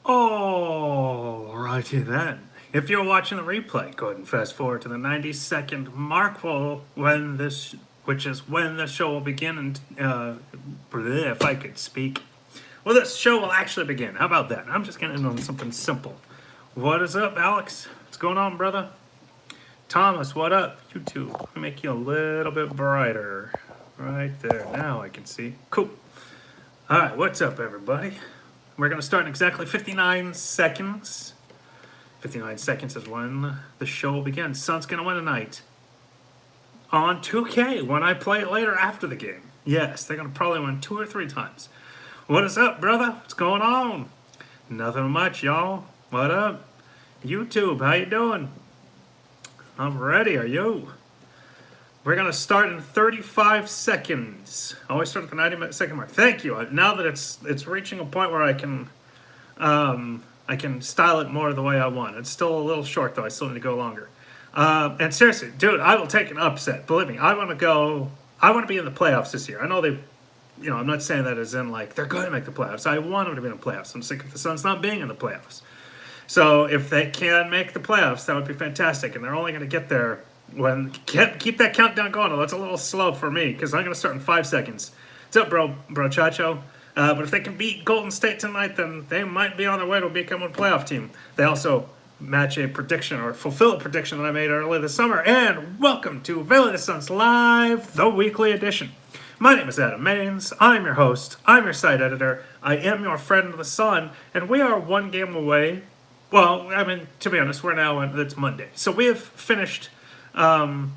Alrighty then. If you're watching the replay, go ahead and fast forward to the 90-second mark which is when the show will begin. And if I could speak, well, this show will actually begin. How about that? I'm just getting on something simple. What is up, Alex? What's going on, brother? Thomas, what up? YouTube. Let me make you a little bit brighter. Right there. Now I can see. Cool. All right, what's up, everybody? We're going to start in exactly 59 seconds. 59 seconds is when the show will begin. Suns going to win tonight on 2K when I play it later after the game. Yes, they're going to probably win 2 or 3 times. What is up, brother? What's going on? Nothing much, y'all. What up? YouTube, how you doing? I'm ready. Are you? We're going to start in 35 seconds. I always start at the 90-second mark. Thank you. Now that it's reaching a point where I can style it more the way I want. It's still a little short, though. I still need to go longer. And seriously, dude, I will take an upset. Believe me, I want to be in the playoffs this year. I know I'm not saying that as in, like, they're going to make the playoffs. I want them to be in the playoffs. I'm sick of the Suns not being in the playoffs. So if they can make the playoffs, that would be fantastic. And they're only going to get there when keep that countdown going. Oh, that's a little slow for me because I'm going to start in 5 seconds. What's up, bro Chacho? But if they can beat Golden State tonight, then they might be on their way to becoming a playoff team. They also match a prediction or fulfill a prediction that I made earlier this summer. And welcome to Valley of the Suns Live, the weekly edition. My name is Adam Maines. I'm your host. I'm your site editor. I am your friend of the Sun, and we are one game away. Well, I mean, to be honest, it's Monday. So we have finished, 1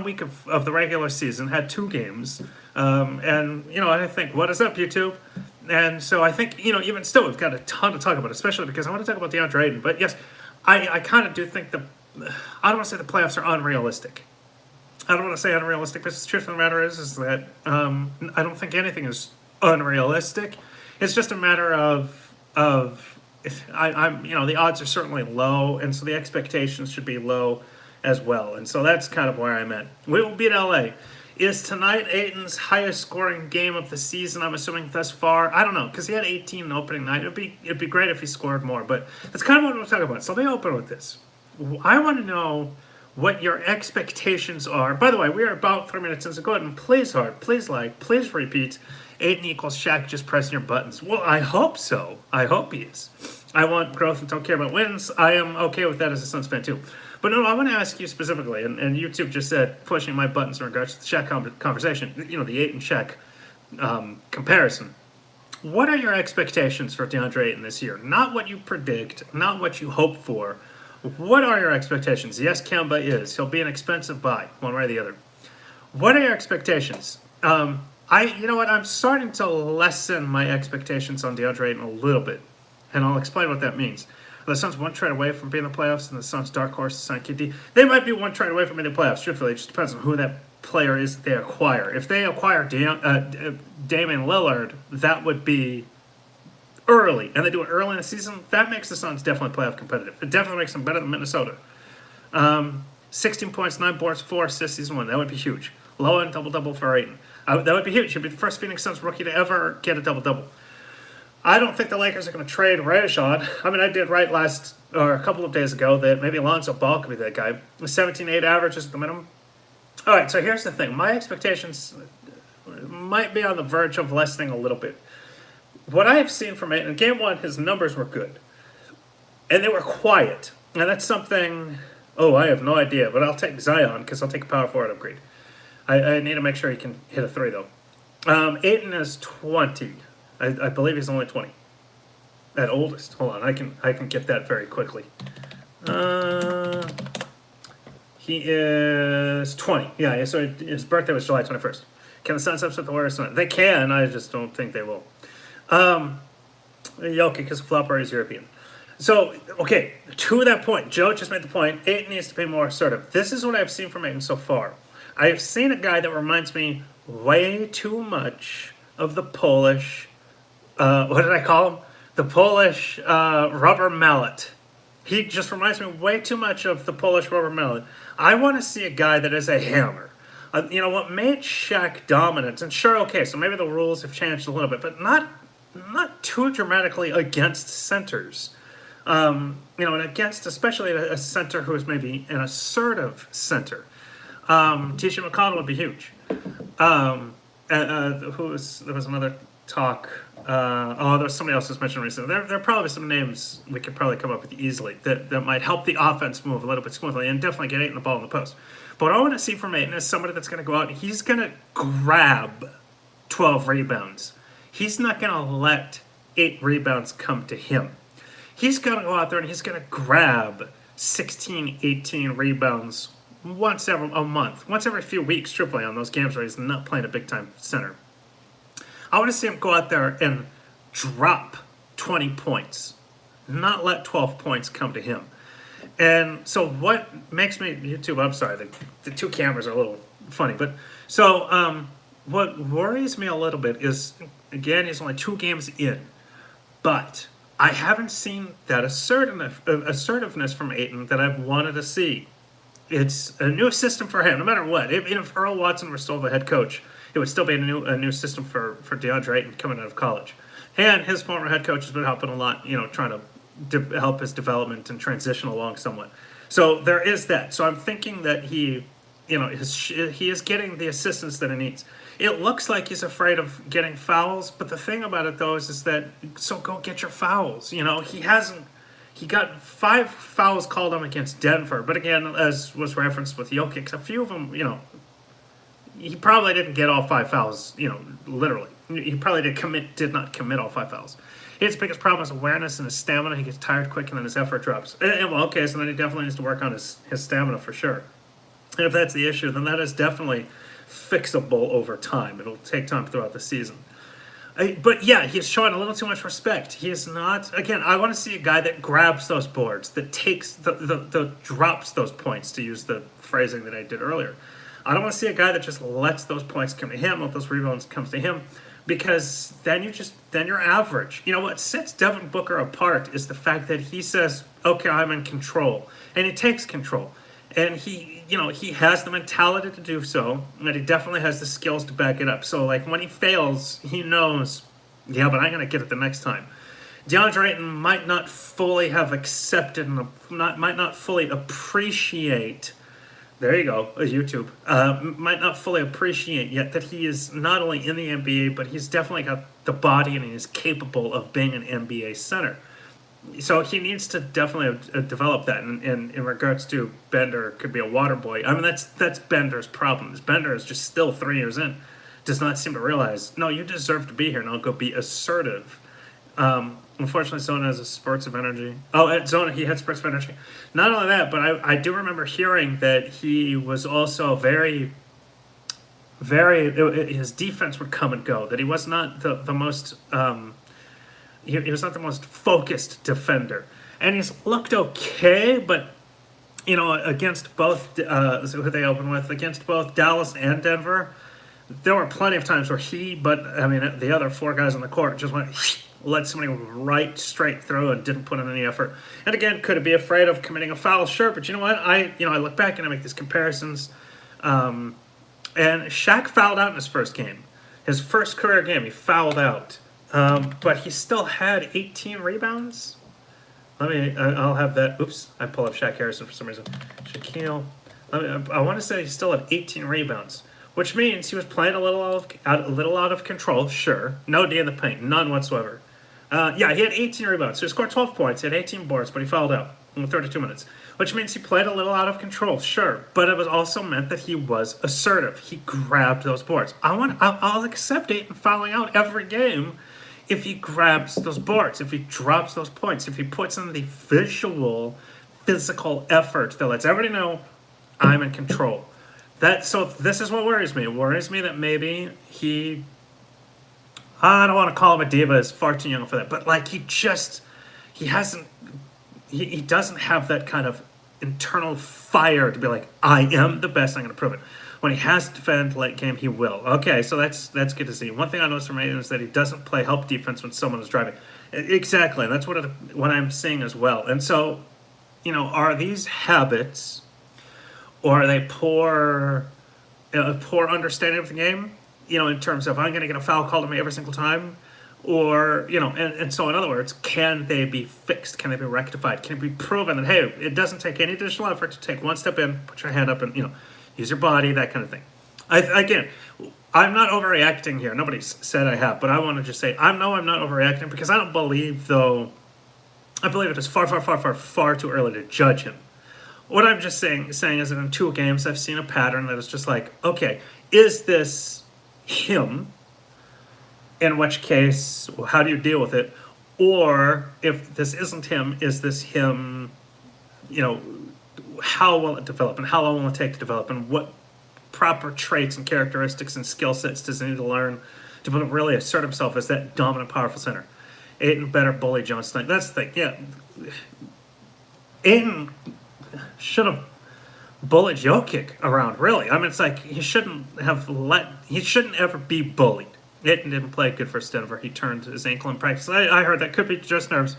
week of the regular season, had 2 games. And I think, what is up, YouTube? And so I think, even still, we've got a ton to talk about, especially because I want to talk about DeAndre Ayton. But yes, I kind of do think I don't want to say the playoffs are unrealistic. I don't want to say unrealistic, but the truth of the matter is that I don't think anything is unrealistic. It's just a matter of the odds are certainly low, and so the expectations should be low as well. And so that's kind of where I'm at. We will beat LA. Is tonight Ayton's highest scoring game of the season, I'm assuming, thus far? I don't know, because he had 18 in opening night. It'd be great if he scored more, but that's kind of what we're talking about. So let me open with this. I want to know what your expectations are. By the way, we are about 3 minutes in, so go ahead and please repeat. Ayton equals Shaq just pressing your buttons. Well, I hope so. I hope he is. I want growth and don't care about wins. I am okay with that as a Suns fan too. But no, I want to ask you specifically, and YouTube just said pushing my buttons in regards to the Shaq conversation, the Ayton Shaq comparison. What are your expectations for DeAndre Ayton this year? Not what you predict, not what you hope for. What are your expectations? Yes, Kemba is. He'll be an expensive buy, one way or the other. What are your expectations? I'm starting to lessen my expectations on DeAndre Ayton a little bit, and I'll explain what that means. The Suns 1 trade away from being in the playoffs, and the Suns dark horse to sign KD. They might be 1 trade away from being in the playoffs. Truthfully, it just depends on who that player is that they acquire. If they acquire Damian Lillard, that would be early, and they do it early in the season. That makes the Suns definitely playoff competitive. It definitely makes them better than Minnesota. 16 points, 9 boards, 4 assists, season 1. That would be huge. Low end double-double for Ayton. That would be huge. He'd be the first Phoenix Suns rookie to ever get a double-double. I don't think the Lakers are going to trade Rajon. I mean, I did write a couple of days ago that maybe Lonzo Ball could be that guy. 17-8 averages at the minimum. All right, so here's the thing. My expectations might be on the verge of lessening a little bit. What I have seen from Ayton, in Game 1, his numbers were good. And they were quiet. And that's something, I have no idea, but I'll take Zion because I'll take a power forward upgrade. I need to make sure he can hit a 3, though. Ayton is 20. I believe he's only 20. At oldest. Hold on, I can get that very quickly. He is 20. Yeah, so his birthday was July 21st. Can the Suns upset the Warriors tonight? They can, I just don't think they will. Jokic is a flopper, he's European. So, okay, to that point, Joe just made the point, Ayton needs to be more assertive. This is what I've seen from Ayton so far. I have seen a guy that reminds me way too much of the Polish, what did I call him? The Polish rubber mallet. He just reminds me way too much of the Polish rubber mallet. I want to see a guy that is a hammer. What made Shaq dominant, and sure, okay, so maybe the rules have changed a little bit, but not not too dramatically against centers. And against especially a center who is maybe an assertive center. T.J. McConnell would be huge. There was another talk. There was somebody else who's mentioned recently. There are probably some names we could probably come up with easily that might help the offense move a little bit smoothly and definitely get Ayton the ball in the post. But what I want to see from Ayton is somebody that's going to go out and he's going to grab 12 rebounds. He's not going to let 8 rebounds come to him. He's going to go out there and he's going to grab 16, 18 rebounds once every a month, once every few weeks, triply on those games where he's not playing a big-time center. I want to see him go out there and drop 20 points, not let 12 points come to him. And so what makes me, YouTube, I'm sorry, the two cameras are a little funny, but so what worries me a little bit is, again, he's only 2 games in, but I haven't seen that assertiveness from Ayton that I've wanted to see. It's a new system for him, no matter what. Even if Earl Watson were still the head coach, it would still be a new system for DeAndre Ayton coming out of college. And his former head coach has been helping a lot, trying to help his development and transition along somewhat. So there is that. So I'm thinking that he is getting the assistance that he needs. It looks like he's afraid of getting fouls, but the thing about it, though, is that, so go get your fouls. He got 5 fouls called on against Denver, but again, as was referenced with Jokic, a few of them, he probably didn't get all 5 fouls, literally. He probably did not commit all 5 fouls. His biggest problem is awareness and his stamina. He gets tired quick and then his effort drops. So then he definitely needs to work on his stamina for sure. And if that's the issue, then that is definitely fixable over time. It'll take time throughout the season. But yeah, he's showing a little too much respect. He is not, again, I want to see a guy that grabs those boards, that takes, the drops those points, to use the phrasing that I did earlier. I don't want to see a guy that just lets those points come to him, let those rebounds come to him, because then you're average. What sets Devin Booker apart is the fact that he says, okay, I'm in control, and he takes control. And he has the mentality to do so, and he definitely has the skills to back it up. So, when he fails, he knows, yeah, but I'm going to get it the next time. DeAndre Ayton might not fully have accepted, might not fully appreciate, there you go, YouTube, might not fully appreciate yet that he is not only in the NBA, but he's definitely got the body and he is capable of being an NBA center. So he needs to definitely develop that. And in regards to Bender, could be a water boy. I mean, that's Bender's problem. Bender is just still 3 years in, does not seem to realize, no, you deserve to be here. Now go be assertive. Unfortunately, Zona has a spurts of energy. Oh, at Zona, he had spurts of energy. Not only that, but I do remember hearing that he was also very, his defense would come and go. That he was not the most... He was not the most focused defender. And he's looked okay, but, against both, who they opened with, against both Dallas and Denver, there were plenty of times where the other 4 guys on the court just went, let somebody right straight through and didn't put in any effort. And again, could it be afraid of committing a foul? Sure, but you know what? I look back and I make these comparisons. And Shaq fouled out in his first game. His first career game, he fouled out. But he still had 18 rebounds. I'll have that. Oops, I pull up Shaq Harrison for some reason. Shaquille. I want to say he still had 18 rebounds, which means he was playing a little out of control. Sure, no D in the paint, none whatsoever. He had 18 rebounds. So he scored 12 points. He had 18 boards, but he fouled out in 32 minutes, which means he played a little out of control. Sure, but it was also meant that he was assertive. He grabbed those boards. I'll accept Ayton fouling out every game if he grabs those boards, if he drops those points, if he puts in the physical effort that lets everybody know I'm in control. So this is what worries me. It worries me that maybe I don't want to call him a diva, he's far too young for that, but he doesn't have that kind of internal fire to be like, I am the best, I'm going to prove it. When he has to defend late game, he will. Okay, so that's good to see. One thing I noticed from Ayton is that he doesn't play help defense when someone is driving. Exactly, and that's what I'm seeing as well. And so, are these habits, or are they poor understanding of the game? In terms of I'm going to get a foul called on me every single time, Or, and so in other words, can they be fixed? Can they be rectified? Can it be proven that, hey, it doesn't take any additional effort to take one step in, put your hand up and, use your body, that kind of thing. Again, I'm not overreacting here. Nobody's said I have, but I want to just say I'm not overreacting because I don't believe, though, I believe it is far, far, far, far, far too early to judge him. What I'm just saying is that in 2 games, I've seen a pattern that is just like, okay, is this him? In which case, well, how do you deal with it? Or if this isn't him, is this him? How will it develop, and how long will it take to develop, and what proper traits and characteristics and skill sets does he need to learn to really assert himself as that dominant, powerful center? Ayton better bully Jones tonight. That's the thing. Yeah, Ayton should have bullied Jokic around. Really, I mean, it's like he shouldn't ever be bullied. Ayton didn't play good for Denver. He turned his ankle in practice. I heard that could be just nerves.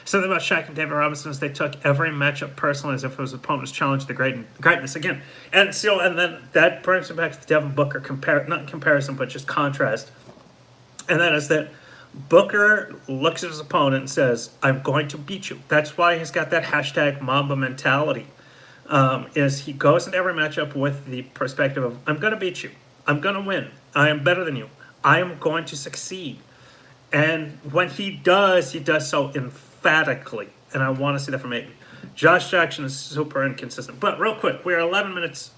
Something about Shaq and David Robinson is they took every matchup personally as if it was opponent's challenge to greatness again. And then that brings me back to the Devin Booker not comparison, but just contrast. And that is that Booker looks at his opponent and says, "I'm going to beat you." That's why he's got that hashtag Mamba mentality. Is he goes into every matchup with the perspective of, "I'm going to beat you. I'm going to win. I am better than you. I am going to succeed." And when he does so emphatically. And I want to see that from Ayton. Josh Jackson is super inconsistent. But real quick, we are 11 minutes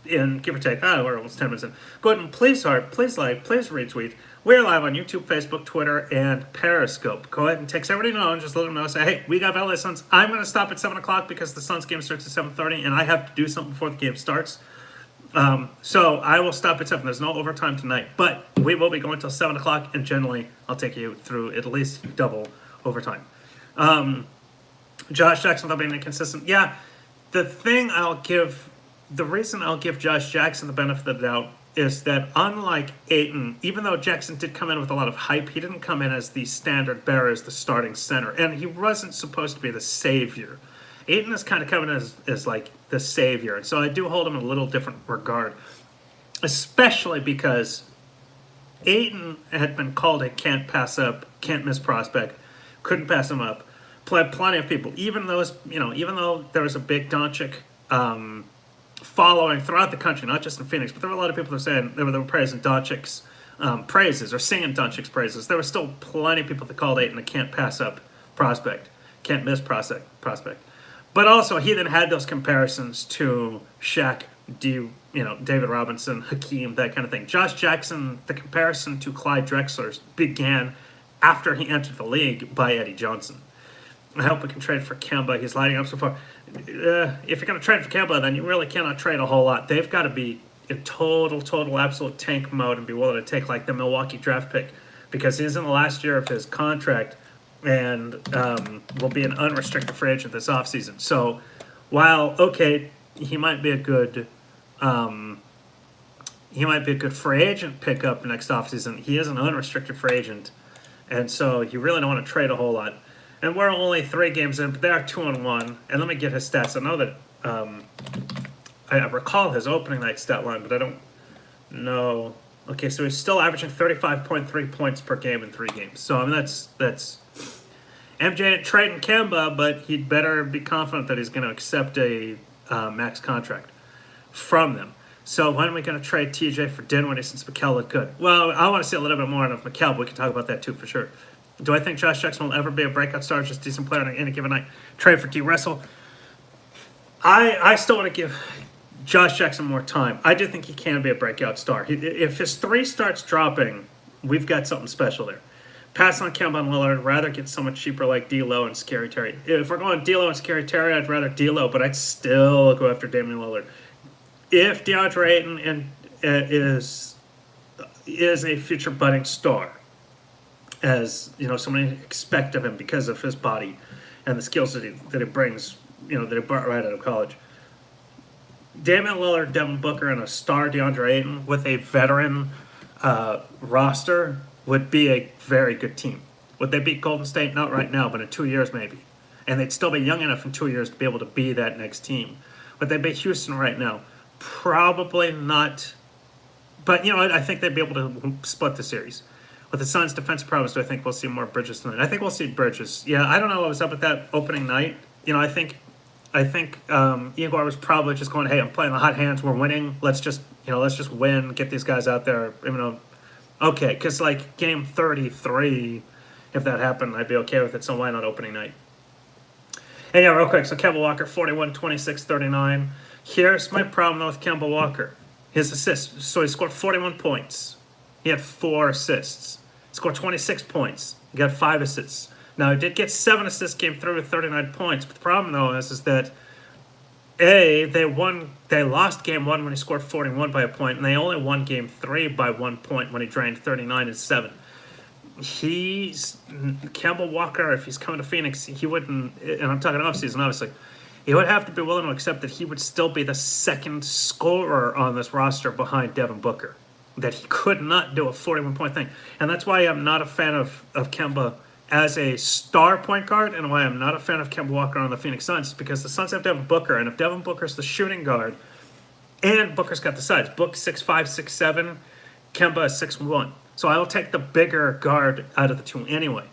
in, give or take. We're almost 10 minutes in. Go ahead and please like, please retweet. We're live on YouTube, Facebook, Twitter, and Periscope. Go ahead and text everybody know and just let them know. Say, hey, we got LA Suns. I'm going to stop at 7 o'clock because the Suns game starts at 7:30, and I have to do something before the game starts. So I will stop at 7. There's no overtime tonight, but we will be going till 7 o'clock, and generally I'll take you through at least double overtime. Josh Jackson without being inconsistent. Yeah, the reason I'll give Josh Jackson the benefit of the doubt is that unlike Ayton, even though Jackson did come in with a lot of hype, he didn't come in as the standard bearer, as the starting center, and he wasn't supposed to be the savior. Ayton is kind of coming as like the savior, and so I do hold him in a little different regard, especially because Ayton had been called a can't pass up, can't miss prospect, couldn't pass him up. Plenty of people, even though there was a big Doncic following throughout the country, not just in Phoenix, but there were a lot of people that were saying they were praising Doncic's praises or singing Doncic's praises. There were still plenty of people that called Ayton a can't pass up prospect, can't miss prospect. But also, he then had those comparisons to Shaq, David Robinson, Hakeem, that kind of thing. Josh Jackson, the comparison to Clyde Drexler began after he entered the league by Eddie Johnson. I hope we can trade for Kemba. He's lighting up so far. If you're going to trade for Kemba, then you really cannot trade a whole lot. They've got to be in total, absolute tank mode and be willing to take like the Milwaukee draft pick because he's in the last year of his contract and will be an unrestricted free agent this offseason. So while, okay, he might be a good free agent pickup next offseason, he is an unrestricted free agent. And so you really don't want to trade a whole lot. And we're only 3 games in, but they are 2-1. And let me get his stats. I know that I recall his opening night stat line, but I don't know. Okay, so he's still averaging 35.3 points per game in 3 games. So I mean that's MJ ain't trading Kemba, but he'd better be confident that he's going to accept a max contract from them. So when are we going to trade TJ for Dinwiddie since Mikal looked good? Well, I want to see a little bit more of Mikal, but we can talk about that too for sure. Do I think Josh Jackson will ever be a breakout star, just a decent player on any given night? Trade for D. Russell? I still want to give Josh Jackson more time. I do think he can be a breakout star. If his 3 starts dropping, we've got something special there. Pass on Kemba and Lillard. Rather get someone cheaper like D'Lo and Scary Terry. If we're going D'Lo and Scary Terry, I'd rather D'Lo, but I'd still go after Damian Lillard. If DeAndre Ayton is a future budding star, as so many expect of him because of his body and the skills that he brings, that he brought right out of college. Damian Lillard, Devin Booker, and a star DeAndre Ayton with a veteran roster would be a very good team. Would they beat Golden State? Not right now, but in 2 years maybe. And they'd still be young enough in 2 years to be able to be that next team. Would they beat Houston right now? Probably not. But, I think they'd be able to split the series. With the Suns' defensive problems, do I think we'll see more Bridges tonight? I think we'll see Bridges. Yeah, I don't know what was up with that opening night. I think Igor was probably just going, "Hey, I'm playing the hot hands. We're winning. Let's just win. Get these guys out there." Okay, because like game 33, if that happened, I'd be okay with it. So why not opening night? And yeah, real quick. So Kemba Walker, 41, 26, 39. Here's my problem with Kemba Walker. His assists. So he scored 41 points. He had 4 assists. He scored 26 points. He got 5 assists. Now, he did get 7 assists game 3 with 39 points. But the problem, though, is that, they lost game 1 when he scored 41 by a point, and they only won game 3 by 1 point when he drained 39 and 7. Kemba Walker, if he's coming to Phoenix, he wouldn't, and I'm talking offseason, obviously, he would have to be willing to accept that he would still be the second scorer on this roster behind Devin Booker. That he could not do a 41-point thing. And that's why I'm not a fan of Kemba as a star point guard, and why I'm not a fan of Kemba Walker on the Phoenix Suns, because the Suns have Devin Booker, and if Devin Booker's the shooting guard, and Booker's got the size, Book 6'5", 6'7", Kemba is 6'1". So I will take the bigger guard out of the two anyway.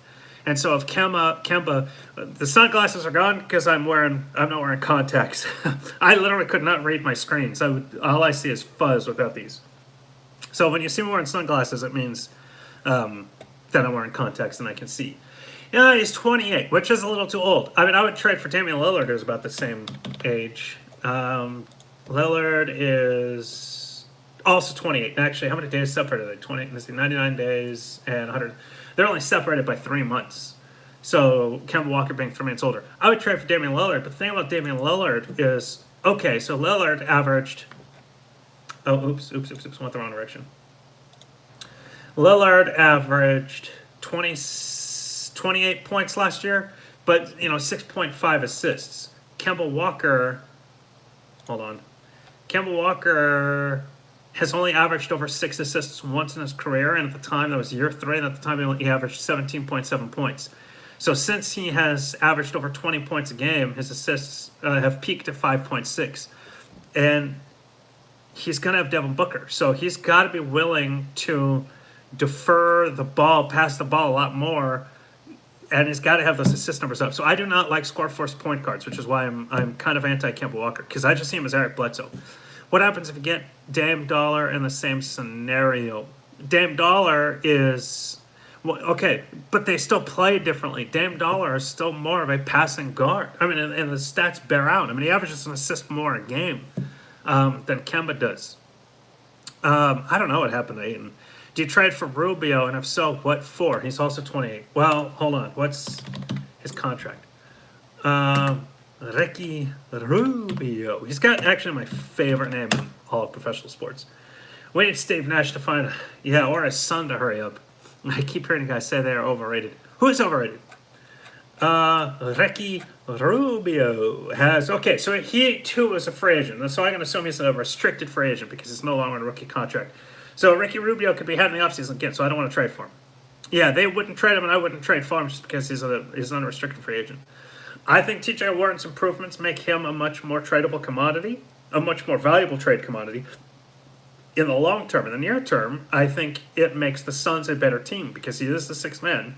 And so if Kemba, the sunglasses are gone because I'm not wearing contacts. I literally could not read my screens. All I see is fuzz without these. So when you see me wearing sunglasses, it means that I'm wearing contacts and I can see. Yeah, he's 28, which is a little too old. I mean, I would trade for Damian Lillard, who's about the same age. Lillard is also 28. Actually, how many days separate are they? 99 days and 100. They're only separated by 3 months. So Kemba Walker being 3 months older. I would trade for Damian Lillard, but the thing about Damian Lillard is, okay, so Lillard averaged... oops, went the wrong direction. Lillard averaged 28 points last year, but 6.5 assists. Kemba Walker has only averaged over 6 assists once in his career, and at the time that was year 3, and at the time he averaged 17.7 points. So since he has averaged over 20 points a game, his assists have peaked at 5.6, and he's going to have Devin Booker. So he's got to be willing to defer the ball, pass the ball a lot more, and he's got to have those assist numbers up. So I do not like score-forced point guards, which is why I'm kind of anti-Kemba Walker, because I just see him as Eric Bledsoe. What happens if you get Dame Dollar in the same scenario? Dame Dollar is... Well, okay, but they still play differently. Dame Dollar is still more of a passing guard. I mean, and the stats bear out. I mean, he averages an assist more a game than Kemba does. I don't know what happened to Ayton. Do you trade for Rubio? And if so, what for? He's also 28. Well, hold on. What's his contract? Ricky Rubio. He's got actually my favorite name in all of professional sports. We need Steve Nash to find, or his son to hurry up. I keep hearing guys say they are overrated. Who is overrated? Ricky Rubio has... Okay, so he, too, is a free agent. So I'm going to assume he's a restricted free agent because he's no longer on a rookie contract. So Ricky Rubio could be had in the offseason again, so I don't want to trade for him. Yeah, they wouldn't trade him, and I wouldn't trade for him just because he's an unrestricted free agent. I think T.J. Warren's improvements make him a much more tradable commodity, a much more valuable trade commodity. In the long term, in the near term, I think it makes the Suns a better team because he is the sixth man.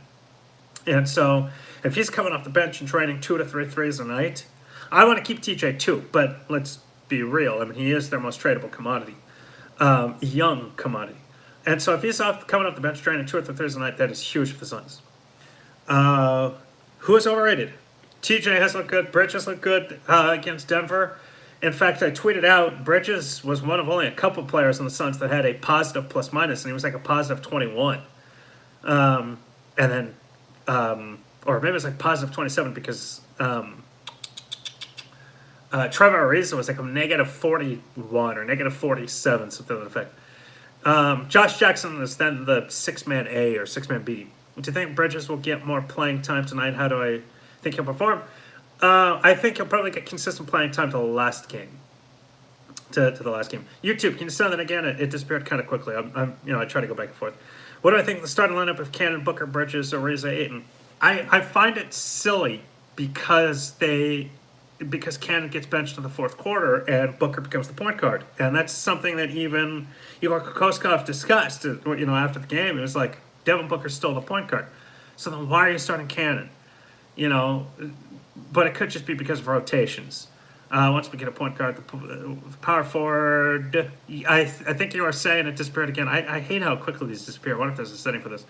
And so if he's coming off the bench and training 2 to 3 threes a night, I want to keep TJ too, but let's be real. I mean, he is their most tradable commodity, young commodity. And so if he's coming off the bench training 2 or 3 threes a night, that is huge for the Suns. Who is overrated? TJ has looked good. Bridges looked good against Denver. In fact, I tweeted out Bridges was one of only a couple players on the Suns that had a positive plus-minus, and he was like a positive 21. And then, or maybe it was like positive 27 because Trevor Ariza was like a negative 41 or negative 47, something to that effect. Josh Jackson is then the 6-man A or 6-man B. Do you think Bridges will get more playing time tonight? How do I think he'll perform? I think he'll probably get consistent playing time to the last game. To the last game. YouTube, can you send that again? It disappeared kind of quickly. I try to go back and forth. What do I think of the starting lineup of Cannon, Booker, Bridges, Ariza, Ayton? I find it silly because Cannon gets benched in the fourth quarter and Booker becomes the point guard, and that's something that even Igor Kokoskov discussed. After the game, it was like, Devin Booker's still the point guard. So then why are you starting Cannon? You know, but it could just be because of rotations. Once we get a point guard, the power forward, I think you were saying it disappeared again. I hate how quickly these disappear. What if there's a setting for this?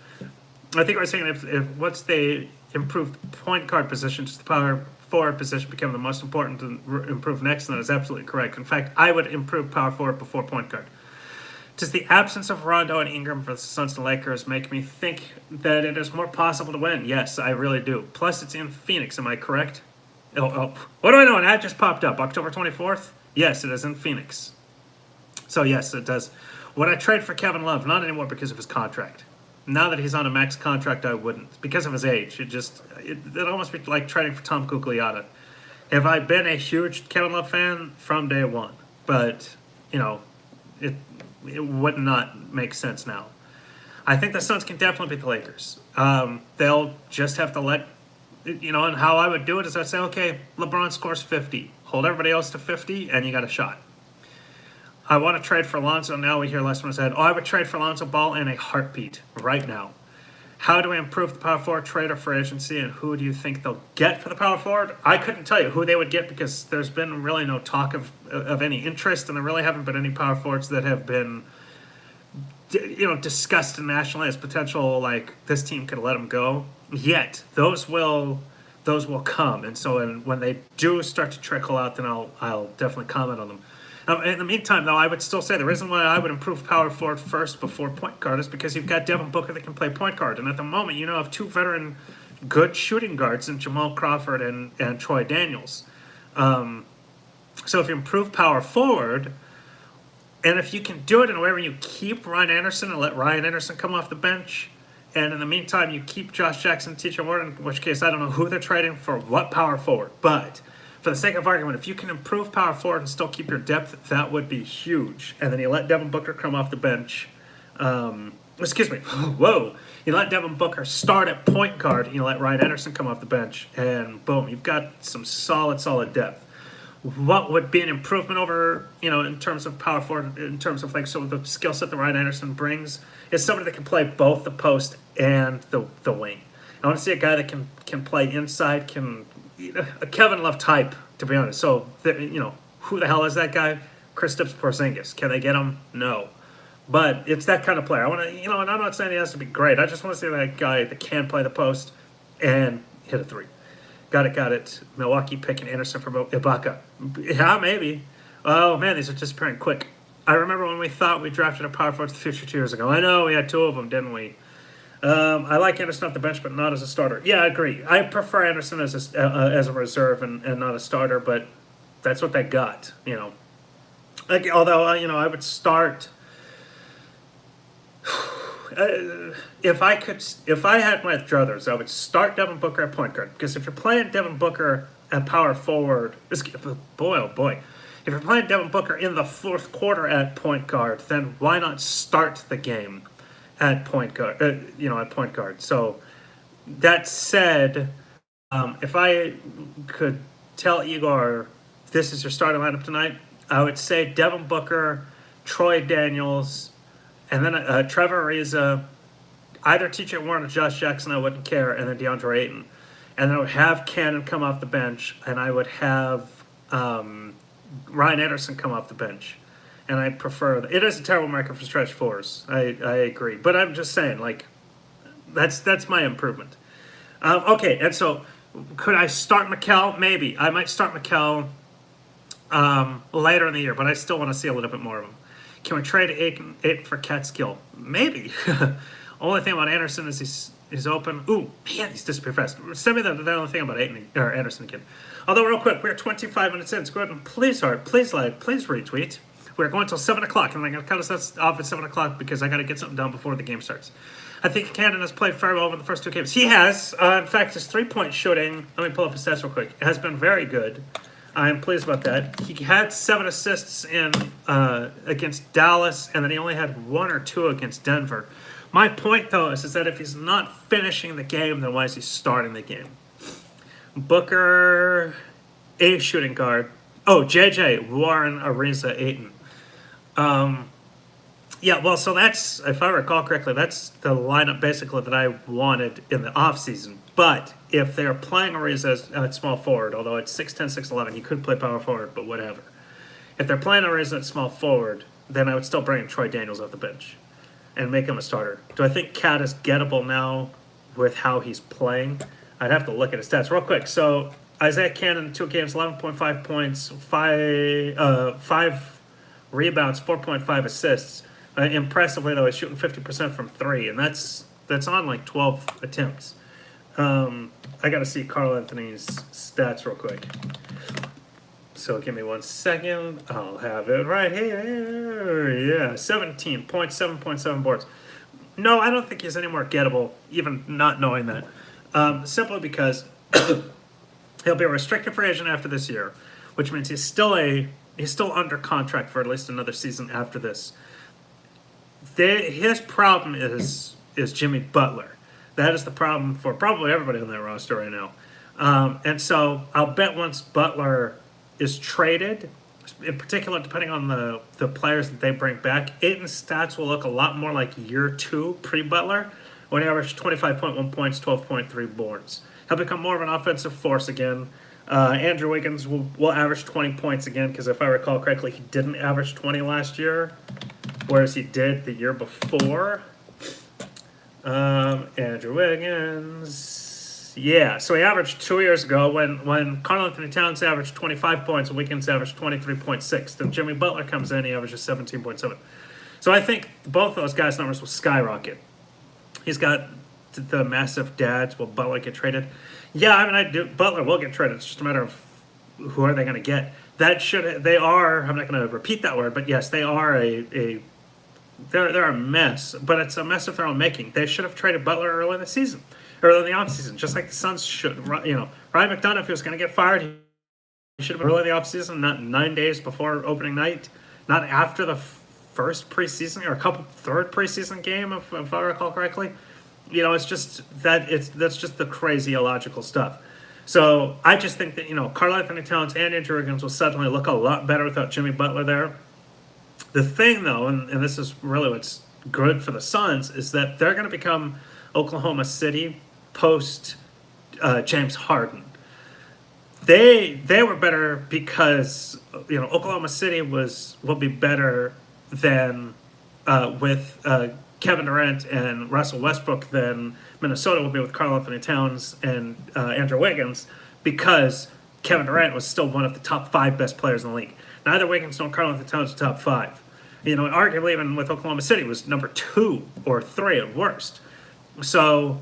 I think you were saying if once they improved point guard positions, the power forward position became the most important and improve next, and that is absolutely correct. In fact, I would improve power forward before point guard. Does the absence of Rondo and Ingram for the Suns and Lakers make me think that it is more possible to win? Yes, I really do. Plus, it's in Phoenix. Am I correct? What do I know? An ad just popped up. October 24th? Yes, it is in Phoenix. So, yes, it does. Would I trade for Kevin Love? Not anymore because of his contract. Now that he's on a max contract, I wouldn't. Because of his age. It'd almost be like trading for Tom Kugliata. Have I been a huge Kevin Love fan? From day one. But, you know, it would not make sense now. I think the Suns can definitely beat the Lakers. They'll just have to let, you know, and how I would do it is I'd say, okay, LeBron scores 50. Hold everybody else to 50, and you got a shot. I want to trade for Lonzo. Now we hear less one said, I would trade for Lonzo Ball in a heartbeat right now. How do we improve the power forward trade or free agency, and who do you think they'll get for the power forward? I couldn't tell you who they would get because there's been really no talk of any interest, and there really haven't been any power forwards that have been, you know, discussed nationally as potential, like this team could let them go. Yet those will come, and so when they do start to trickle out, then I'll definitely comment on them. In the meantime, though, I would still say the reason why I would improve power forward first before point guard is because you've got Devin Booker that can play point guard. And at the moment, you have two veteran good shooting guards in Jamal Crawford and Troy Daniels. So if you improve power forward, and if you can do it in a way where you keep Ryan Anderson and let Ryan Anderson come off the bench, and in the meantime, you keep Josh Jackson, TJ Warren, in which case I don't know who they're trading for what power forward. But for the sake of argument, if you can improve power forward and still keep your depth, that would be huge. And then you let Devin Booker come off the bench. Whoa. You let Devin Booker start at point guard, and you let Ryan Anderson come off the bench. And boom, you've got some solid depth. What would be an improvement over, in terms of power forward, in terms of so the skill set that Ryan Anderson brings, is somebody that can play both the post and the wing. I want to see a guy that can play inside, a Kevin Love type, to be honest. So, who the hell is that guy? Kristaps Porzingis. Can they get him? No. But it's that kind of player. I want to, and I'm not saying he has to be great. I just want to see that guy that can play the post and hit a three. Got it. Milwaukee picking Anderson for Ibaka. Yeah, maybe. Oh, man, these are disappearing quick. I remember when we thought we drafted a power forward to the future 2 years ago. I know, we had two of them, didn't we? I like Anderson off the bench, but not as a starter. Yeah, I agree. I prefer Anderson as a reserve and not a starter, but that's what they got, Although, I would start... if I had my druthers, I would start Devin Booker at point guard. Because if you're playing Devin Booker at power forward, boy, oh boy. If you're playing Devin Booker in the fourth quarter at point guard, then why not start the game at point guard? At point guard. So that said, if I could tell Igor this is your starting lineup tonight, I would say Devin Booker, Troy Daniels, and then Trevor Ariza, either TJ Warren or Josh Jackson, I wouldn't care, and then DeAndre Ayton. And then I would have Cannon come off the bench, and I would have Ryan Anderson come off the bench. And I prefer it is a terrible market for stretch fours. I agree. But I'm just saying, that's my improvement. Okay, and so could I start Mikal? Maybe. I might start Mikal later in the year, but I still want to see a little bit more of him. Can we trade Ayton for Catskill? Maybe. Only thing about Anderson is he's open. Ooh, man, he's disappeared fast. Send me the only thing about Anderson again. Although, real quick, we're 25 minutes in. So go ahead and please like, please retweet. We're going until 7 o'clock, and I'm going to cut us off at 7 o'clock because I got to get something done before the game starts. I think Cannon has played very well over the first two games. He has. In fact, his three-point shooting, let me pull up his stats real quick, has been very good. I am pleased about that. He had 7 assists against Dallas, and then he only had 1 or 2 against Denver. My point, though, is that if he's not finishing the game, then why is he starting the game? Booker, a shooting guard. Oh, JJ, Warren, Ariza, Ayton. Yeah, well, so that's, if I recall correctly, that's the lineup basically that I wanted in the offseason. But if they're playing Ariza at small forward, although it's 6'10", 6'11", he could play power forward, but whatever. If they're playing Ariza at small forward, then I would still bring Troy Daniels off the bench and make him a starter. Do I think Cat is gettable now with how he's playing? I'd have to look at his stats real quick. So Isaiah Cannon, 2 games, 11.5 points, five rebounds, 4.5 assists. Impressively, though, he's shooting 50% from 3, and that's on like 12 attempts. I got to see Karl Anthony's stats real quick. So give me 1 second. I'll have it right here. Yeah, 17 points, 7.7 boards. No, I don't think he's any more gettable, even not knowing that. Simply because he'll be a restricted free agent after this year, which means he's still under contract for at least another season after this. His problem is Jimmy Butler. That is the problem for probably everybody on that roster right now. And so I'll bet once Butler is traded, in particular depending on the players that they bring back, Ayton's stats will look a lot more like year 2 pre-Butler, when he averaged 25.1 points, 12.3 boards. He'll become more of an offensive force again. Andrew Wiggins will average 20 points again, because if I recall correctly, he didn't average 20 last year, whereas he did the year before. Andrew Wiggins. Yeah, so he averaged 2 years ago when Karl Anthony Towns averaged 25 points and Wiggins averaged 23.6. Then Jimmy Butler comes in, he averages 17.7. So I think both those guys' numbers will skyrocket. He's got the massive dads. Will Butler get traded? Yeah, I mean, Butler will get traded. It's just a matter of who are they going to get. They are, I'm not going to repeat that word, but yes, they are they're a mess, but it's a mess of their own making. They should have traded Butler early in the season. Early in the offseason, just like the Suns should. You know, Ryan McDonough, if he was going to get fired, he should have been early in the offseason, not 9 days before opening night, not after the first preseason or third preseason game, if I recall correctly. You know, it's just that's just the crazy illogical stuff. So I just think that, you know, Karl Anthony Towns and Andrew Wiggins will suddenly look a lot better without Jimmy Butler there. The thing, though, and this is really what's good for the Suns, is that they're going to become Oklahoma City post James Harden. They were better because, you know, Oklahoma City will be better than with Kevin Durant and Russell Westbrook than Minnesota will be with Karl Anthony Towns and Andrew Wiggins, because Kevin Durant was still one of the top 5 best players in the league. Neither Wiggins nor Karl Anthony Towns are top 5. You know, arguably even with Oklahoma City was number 2 or 3 at worst. So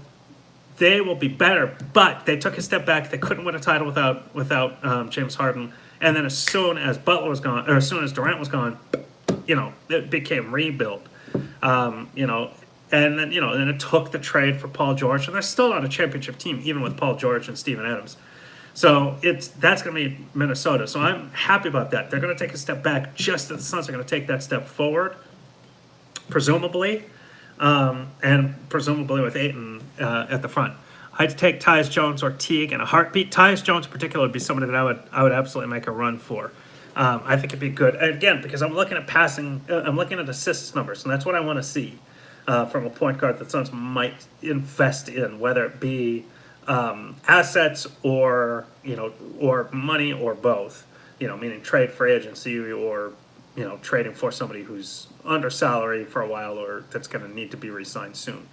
they will be better, but they took a step back. They couldn't win a title without James Harden. And then as soon as Butler was gone, or as soon as Durant was gone, you know, it became rebuild. You know, and then, you know, and it took the trade for Paul George, and they're still not a championship team, even with Paul George and Steven Adams. So that's going to be Minnesota. So I'm happy about that. They're going to take a step back, just as the Suns are going to take that step forward, presumably, and presumably with Ayton at the front. I'd take Tyus Jones or Teague in a heartbeat. Tyus Jones in particular would be somebody that I would absolutely make a run for. I think it'd be good. Again, because I'm looking at passing, I'm looking at assists numbers, and that's what I want to see from a point guard that the Suns might invest in, whether it be assets or, you know, or money or both. You know, meaning trade for agency or, you know, trading for somebody who's under salary for a while or that's going to need to be re-signed soon.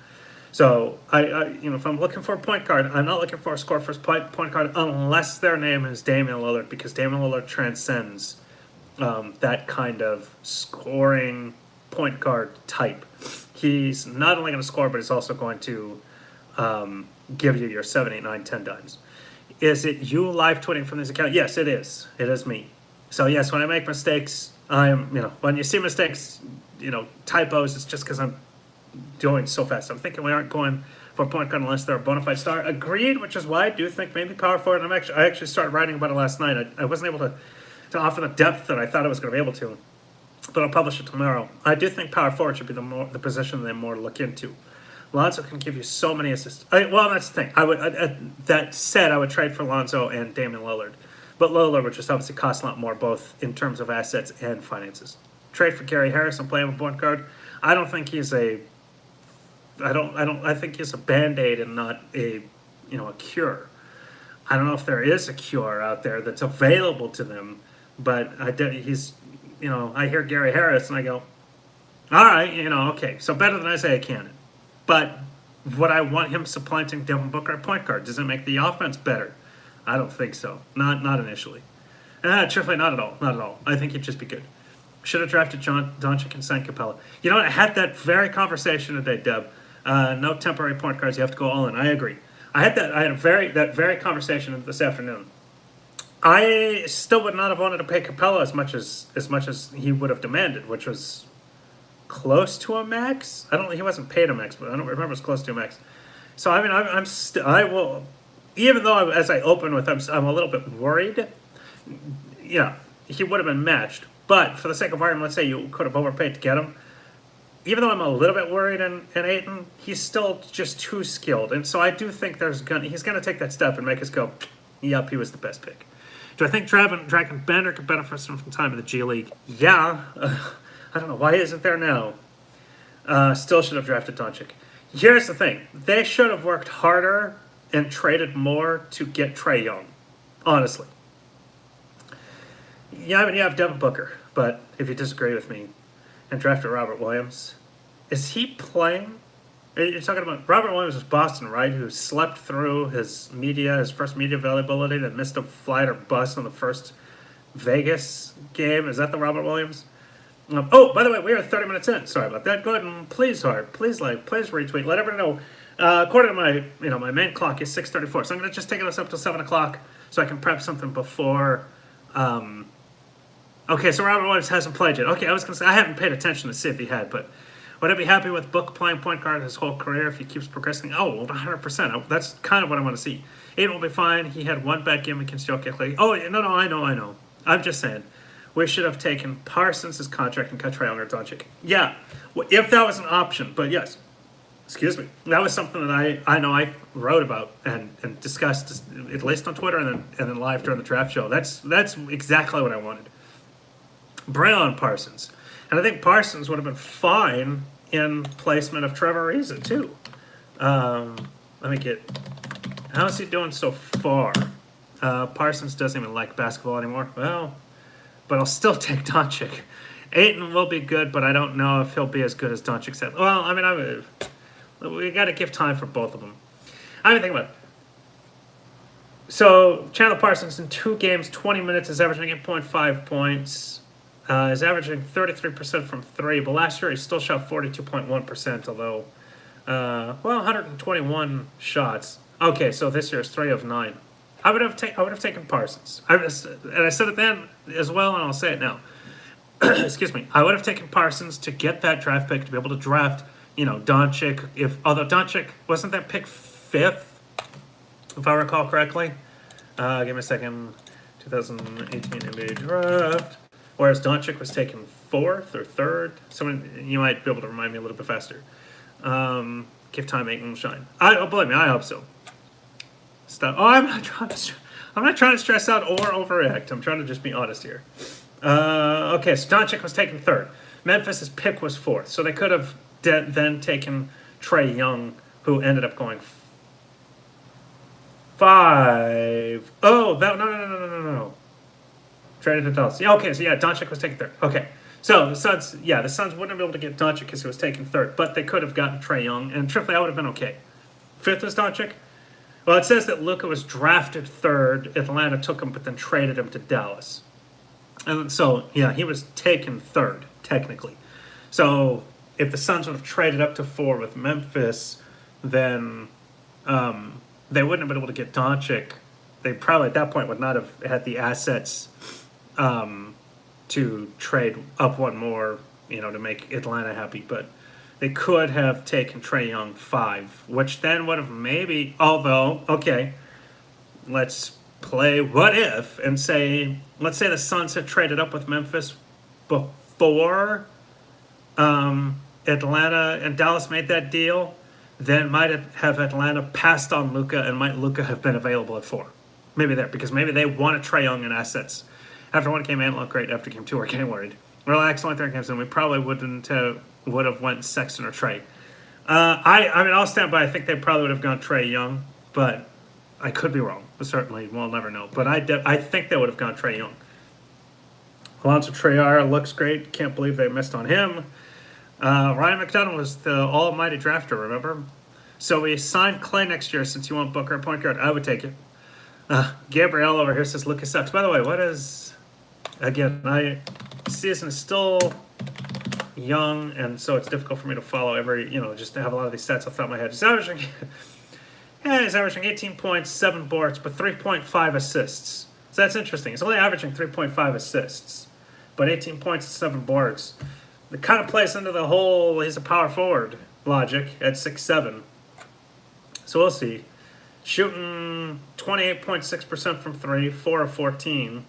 So I you know, if I'm looking for a point guard, I'm not looking for a score first point guard unless their name is Damian Lillard, because Damian Lillard transcends that kind of scoring point guard type. He's not only going to score, but he's also going to give you your 7, 8, 9, 10 dimes. Is it you live tweeting from this account? Yes, it is. It is me. So yes, when I make mistakes, when you see mistakes, you know, typos, it's just because I'm doing so fast. I'm thinking we aren't going for a point guard unless they're a bona fide star. Agreed, which is why I do think maybe power forward. I actually started writing about it last night. I wasn't able to offer the depth that I thought I was going to be able to, but I'll publish it tomorrow. I do think power forward should be the position they more look into. Lonzo can give you so many assists. Well, that's the thing. That said, I would trade for Lonzo and Damian Lillard, but Lillard would just obviously cost a lot more, both in terms of assets and finances. Trade for Gary Harris and play him a point guard. I don't think he's a. I think he's a band-aid and not a, a cure. I don't know if there is a cure out there that's available to them, but he's, I hear Gary Harris and I go, all right, okay, so better than Isaiah Cannon. But would I want him supplanting Devin Booker at point guard? Does it make the offense better? I don't think so. Not initially. Truthfully, not at all. Not at all. I think he'd just be good. Should have drafted Doncic and signed Capella. You know what? I had that very conversation today, Deb. No temporary point guards. You have to go all in. I agree. I had that very conversation this afternoon. I still would not have wanted to pay Capella as much as he would have demanded, which was close to a max. He wasn't paid a max, but I don't remember it was close to a max. So I mean, I will, even though as I open with I'm a little bit worried. Yeah, he would have been matched, but for the sake of argument, let's say you could have overpaid to get him. Even though I'm a little bit worried in Ayton, he's still just too skilled, and so I do think he's gonna take that step and make us go, yep, he was the best pick. Do I think Dragon Bender could benefit from time in the G League? Yeah. I don't know. Why isn't there now? Still should have drafted Doncic. Here's the thing. They should have worked harder and traded more to get Trae Young. Honestly. Yeah, I mean, you have Devin Booker, but if you disagree with me, and drafted Robert Williams, is he playing? You're talking about Robert Williams is Boston, right? Who slept through his first media availability, and missed a flight or bus on the first Vegas game. Is that the Robert Williams? Oh, by the way, we are 30 minutes in. Sorry about that. Go ahead and please retweet. Let everyone know. According to my main clock is 6:34, so I'm going to just take us up to 7 o'clock so I can prep something before. Okay, so Robert Williams hasn't played yet. Okay, I was going to say I haven't paid attention to see if he had, but would I be happy with Book playing point guard his whole career if he keeps progressing? Oh, well, 100%. That's kind of what I want to see. Ayton will be fine. He had one bad game against Jokic. Oh, no, I know. I'm just saying. We should have taken Parsons' contract and cut Trae Young or Doncic. Yeah, if that was an option. But yes, excuse me, that was something that I know I wrote about and discussed, at least on Twitter and then live during the draft show. That's exactly what I wanted. Braylon Parsons. And I think Parsons would have been fine in placement of Trevor Ariza, too. Let me get... How's he doing so far? Parsons doesn't even like basketball anymore. Well... But I'll still take Doncic. Ayton will be good, but I don't know if he'll be as good as Doncic said. Well, I mean, we got to give time for both of them. I mean, think about it. So, Chandler Parsons in 2 games, 20 minutes, is averaging 8.5 points. Is averaging 33% from 3, but last year he still shot 42.1%, although, 121 shots. Okay, so this year is 3 of 9. I would have taken Parsons. And I said it then as well, and I'll say it now. Excuse me. I would have taken Parsons to get that draft pick, to be able to draft, Doncic. Although Doncic, wasn't that pick 5th, if I recall correctly? Give me a second. 2018 NBA draft. Whereas Doncic was taken 4th or 3rd. Someone, you might be able to remind me a little bit faster. Give time, Ayton will shine. Believe me, I hope so. I'm not trying to stress out or overreact. I'm trying to just be honest here. Okay, so Doncic was taken 3rd. Memphis' pick was 4th. So they could have then taken Trae Young, who ended up going 5. Oh, no. Traded to Dallas. Yeah, okay, so yeah, Doncic was taken 3rd. Okay. So the Suns wouldn't be able to get Doncic because he was taken 3rd, but they could have gotten Trae Young, and truthfully, I would have been okay. 5th was Doncic. Well, it says that Luka was drafted 3rd. Atlanta took him, but then traded him to Dallas. And so, yeah, he was taken 3rd, technically. So if the Suns would have traded up to 4 with Memphis, then they wouldn't have been able to get Doncic. They probably, at that point, would not have had the assets to trade up one more, to make Atlanta happy. But they could have taken Trae Young 5, which then would have let's play what if and let's say the Suns had traded up with Memphis before Atlanta and Dallas made that deal, then might have Atlanta passed on Luka, and might Luka have been available at 4. Maybe because maybe they wanted Trae Young and assets. After 1 game, ain't look great. After game 2, we're getting worried. Relax, only 3 games in. We probably wouldn't have. would have went Sexton or Trey. I mean, I'll stand by. I think they probably would have gone Trey Young, but I could be wrong. Certainly, we'll never know. But I think they would have gone Trey Young. Alonzo Trier looks great. Can't believe they missed on him. Ryan McDonough was the almighty drafter, remember? So we signed Clay next year since you want Booker at point guard. I would take it. Gabrielle over here says Lucas sucks. By the way, what is... Again, my season is still young, and so it's difficult for me to follow every, just to have a lot of these stats off the top of my head. He's averaging 18 points, 7 boards, but 3.5 assists. So that's interesting. He's only averaging 3.5 assists, but 18 points and 7 boards. It kind of plays into the whole he's a power forward logic at 6'7". So we'll see. Shooting 28.6% from 3, 4 of 14.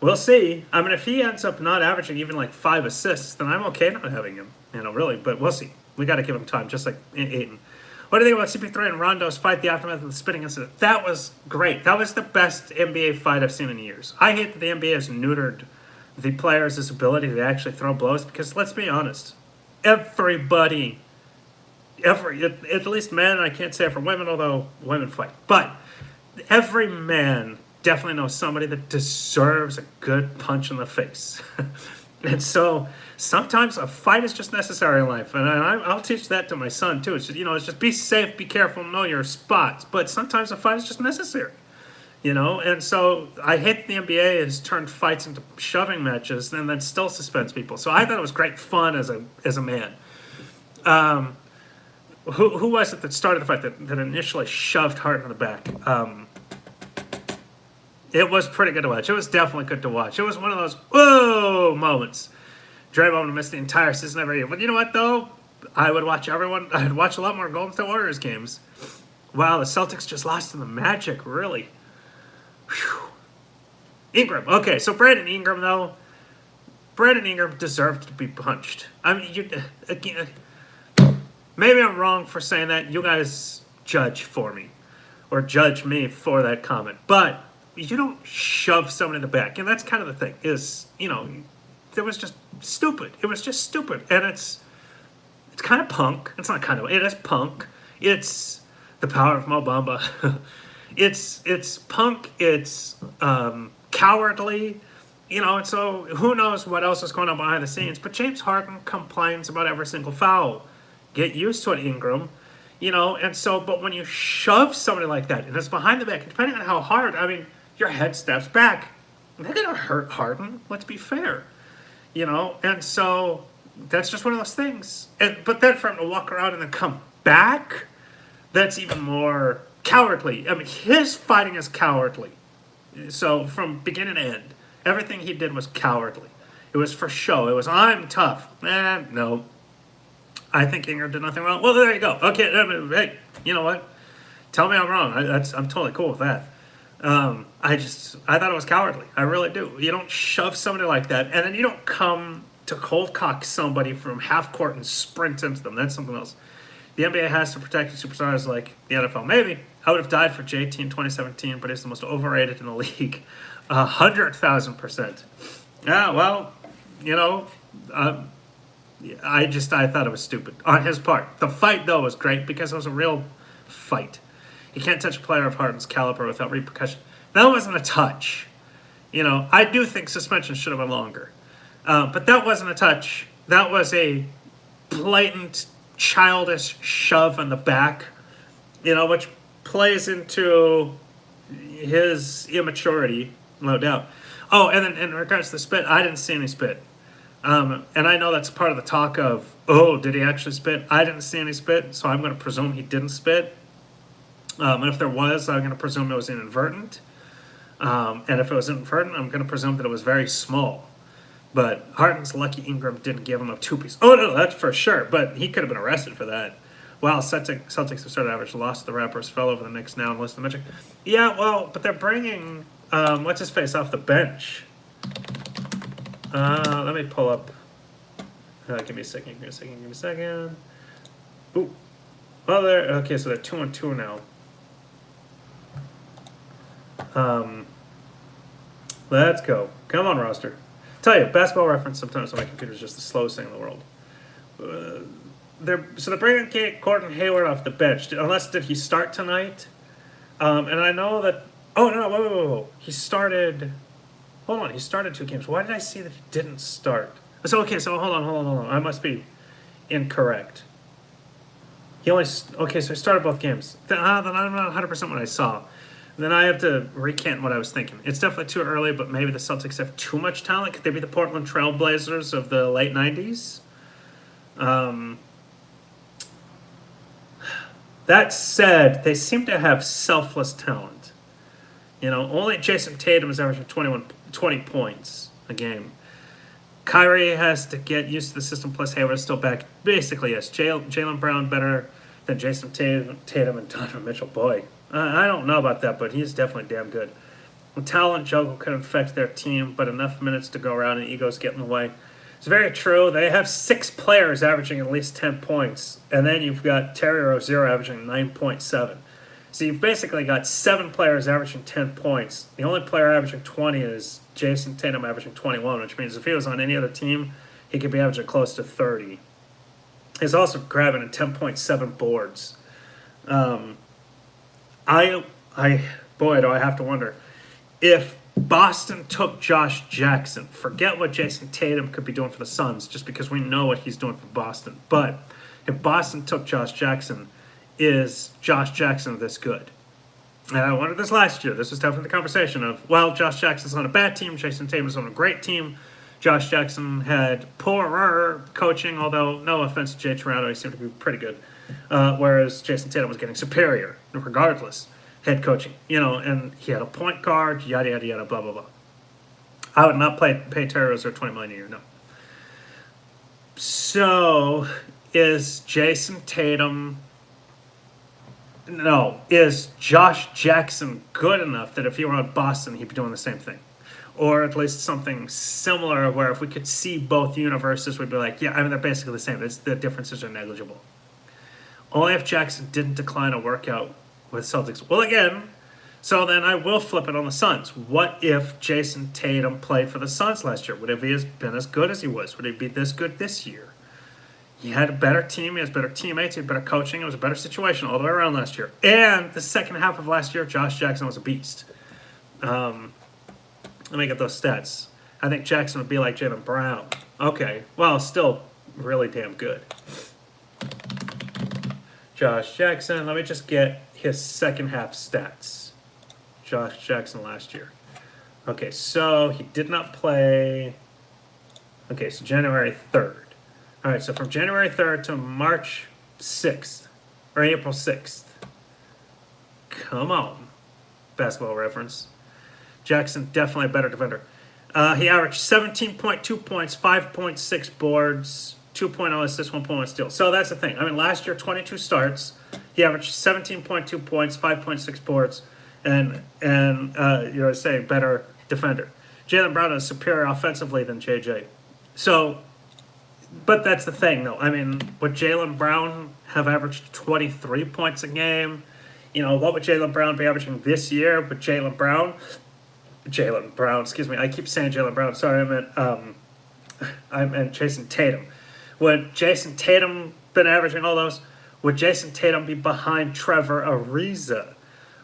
We'll see. I mean, if he ends up not averaging even like 5 assists, then I'm okay not having him, really. But we'll see. We got to give him time, just like Ayton. What do you think about CP3 and Rondo's fight, the aftermath of the spitting incident? That was great. That was the best NBA fight I've seen in years. I hate that the NBA has neutered the players' ability to actually throw blows because, let's be honest, everybody, at least men, I can't say it for women, although women fight, but every man definitely knows somebody that deserves a good punch in the face. And so sometimes a fight is just necessary in life. And I'll teach that to my son too. It's just, it's just be safe, be careful, know your spots. But sometimes a fight is just necessary, And so I hate the NBA has turned fights into shoving matches and then still suspends people. So I thought it was great fun as a man. Who was it that started the fight that initially shoved Harden in the back? It was pretty good to watch. It was definitely good to watch. It was one of those whoa moments. Draymond would miss the entire season every year. But you know what, though? I would watch everyone. I'd watch a lot more Golden State Warriors games. Wow, the Celtics just lost to the Magic, really. Whew. Ingram. Okay, so Brandon Ingram, though. Brandon Ingram deserved to be punched. I mean, again, maybe I'm wrong for saying that. You guys judge for me. Or judge me for that comment. But you don't shove someone in the back. And that's kind of the thing, is, it was just stupid. It was just stupid. And it's kind of punk. It's not kind of, it is punk. It's the power of Mo Bamba. It's punk. It's cowardly. And so who knows what else is going on behind the scenes. But James Harden complains about every single foul. Get used to it, Ingram. And so, but when you shove somebody like that, and it's behind the back, depending on how hard, I mean, your head steps back, they're going to hurt Harden. Let's be fair. And so that's just one of those things. But then for him to walk around and then come back, that's even more cowardly. I mean, his fighting is cowardly. So from beginning to end, everything he did was cowardly. It was for show. It was, I'm tough. No. I think Ingram did nothing wrong. Well, there you go. Okay, hey, you know what? Tell me I'm wrong. I'm totally cool with that. I thought it was cowardly. I really do. You don't shove somebody like that, and then you don't come to cold cock somebody from half court and sprint into them. That's something else. The NBA has to protect superstars like the NFL. Maybe. I would have died for JT in 2017, but he's the most overrated in the league. 100,000%. Yeah, well, I thought it was stupid on his part. The fight, though, was great because it was a real fight. You can't touch a player of Harden's caliber without repercussion. That wasn't a touch. I do think suspension should have been longer. But that wasn't a touch. That was a blatant, childish shove in the back, which plays into his immaturity, no doubt. Oh, and then in regards to the spit, I didn't see any spit. And I know that's part of the talk of, did he actually spit? I didn't see any spit, so I'm going to presume he didn't spit. And if there was, I'm going to presume it was inadvertent. And if it was inadvertent, I'm going to presume that it was very small. But Harden's lucky Ingram didn't give him a two-piece. Oh, no, that's for sure. But he could have been arrested for that. Well, Celtics have started average loss. The Raptors fell over the Knicks now and lost the Magic. Yeah, well, but they're bringing, what's-his-face off the bench. Let me pull up. Give me a second. Ooh. Well, okay, so they're 2-2 now. Let's go. Come on, roster. Tell you, Basketball Reference sometimes on my computer is just the slowest thing in the world. They're bringing Gordon Hayward off the bench. Did he start tonight? And I know that. Oh no! Whoa! He started. Hold on, he started 2 games. Why did I see that he didn't start? So hold on. I must be incorrect. So he started both games. Then I'm not 100% what I saw. Then I have to recant what I was thinking. It's definitely too early, but maybe the Celtics have too much talent. Could they be the Portland Trail Blazers of the late 90s? That said, they seem to have selfless talent. Only Jason Tatum is averaging 20 points a game. Kyrie has to get used to the system, plus Hayward is still back. Basically, yes, Jaylen Brown better than Jason Tatum and Donovan Mitchell. Boy, I don't know about that, but he's definitely damn good. The talent juggle can affect their team, but enough minutes to go around and egos get in the way. It's very true. They have 6 players averaging at least 10 points, and then you've got Terry Rozier averaging 9.7. So you've basically got 7 players averaging 10 points. The only player averaging 20 is Jason Tatum averaging 21, which means if he was on any other team, he could be averaging close to 30. He's also grabbing 10.7 boards. Boy, do I have to wonder if Boston took Josh Jackson. Forget what Jason Tatum could be doing for the Suns, just because we know what he's doing for Boston. But if Boston took Josh Jackson, is Josh Jackson this good? And I wondered this last year. This was definitely the conversation of, well, Josh Jackson's on a bad team. Jason Tatum's on a great team. Josh Jackson had poorer coaching, although no offense to Jay Toronto, he seemed to be pretty good. Whereas Jason Tatum was getting superior, regardless, head coaching. And he had a point guard, yada, yada, yada, blah, blah, blah. I would not pay Terry Rozier $20 million a year, no. So, is Josh Jackson good enough that if he were on Boston, he'd be doing the same thing? Or at least something similar where if we could see both universes, we'd be like, yeah, they're basically the same. The differences are negligible. Only if Jackson didn't decline a workout with Celtics. Well, again, so then I will flip it on the Suns. What if Jason Tatum played for the Suns last year? Would he have been as good as he was? Would he be this good this year? He had a better team. He has better teammates. He had better coaching. It was a better situation all the way around last year. And the second half of last year, Josh Jackson was a beast. Let me get those stats. I think Jackson would be like Jaylen Brown. Okay, well, still really damn good. Josh Jackson, let me just get his second half stats. Josh Jackson last year. Okay, so he did not play. Okay, so January 3rd. All right, so from January 3rd to March 6th, or April 6th. Come on, Basketball Reference. Jackson, definitely a better defender. He averaged 17.2 points, 5.6 boards, 2.0 assists, 1.1 steals. So that's the thing. Last year, 22 starts. He averaged 17.2 points, 5.6 boards, and better defender. Jaylen Brown is superior offensively than JJ. So, but that's the thing, though. Would Jaylen Brown have averaged 23 points a game? What would Jaylen Brown be averaging this year with Jaylen Brown, excuse me. I keep saying Jaylen Brown. Sorry, I meant Jason Tatum. Would Jason Tatum been averaging all those? Would Jason Tatum be behind Trevor Ariza?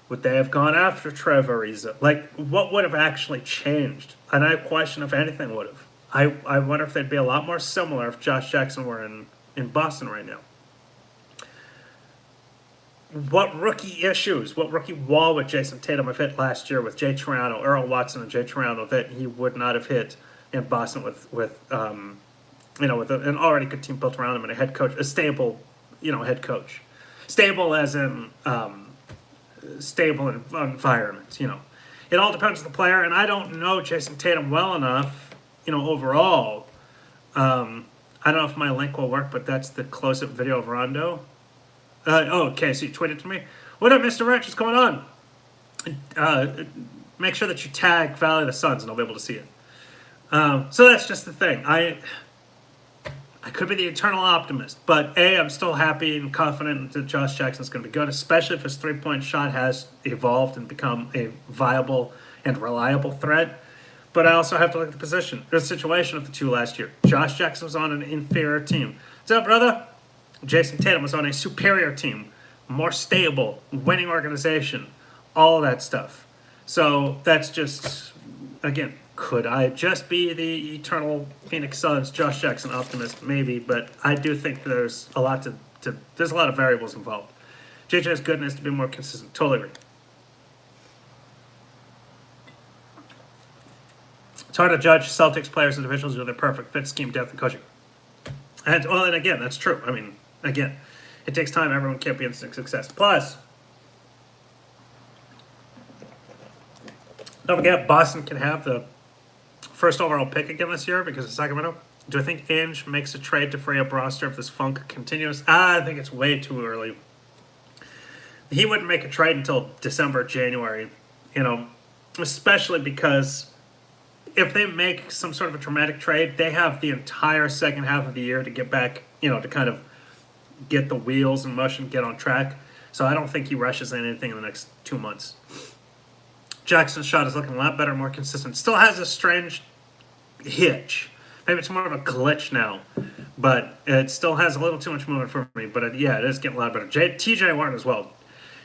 Would they have gone after Trevor Ariza? What would have actually changed? And I question if anything would have. I wonder if they'd be a lot more similar if Josh Jackson were in Boston right now. What rookie wall would Jason Tatum have hit last year with Jay Toronto, Earl Watson, and Jay Toronto that he would not have hit in Boston with an already good team built around him and a head coach, a stable, head coach, stable as in stable environment. It all depends on the player, and I don't know Jason Tatum well enough, overall. I don't know if my link will work, but that's the close-up video of Rondo. Okay, so you tweeted to me. What up, Mr. Rich? What's going on? Make sure that you tag Valley of the Suns, and I'll be able to see it. So that's just the thing. I could be the eternal optimist, but I'm still happy and confident that Josh Jackson's going to be good, especially if his three-point shot has evolved and become a viable and reliable threat. But I also have to look at the situation of the two last year. Josh Jackson was on an inferior team. What's up, brother? Jason Tatum was on a superior team, more stable, winning organization, all that stuff. So that's just, again, could I just be the eternal Phoenix Suns Josh Jackson optimist? Maybe, but I do think there's a lot there's a lot of variables involved. JJ's goodness to be more consistent. Totally agree. It's hard to judge Celtics players and individuals who are their perfect fit, scheme, depth, and coaching. And again, that's true. I mean, again, it takes time. Everyone can't be instant success. Plus, don't forget, Boston can have the first overall pick again this year because of Sacramento. Do I think Ainge makes a trade to free up roster if this funk continues? I think it's way too early. He wouldn't make a trade until December, January, especially because if they make some sort of a dramatic trade, they have the entire second half of the year to get back, to kind of get the wheels in motion, get on track. So I don't think he rushes anything in the next 2 months. Jackson's shot is looking a lot better, more consistent. Still has a strange hitch. Maybe it's more of a glitch now, but it still has a little too much movement for me. But it is getting a lot better. TJ Warren as well.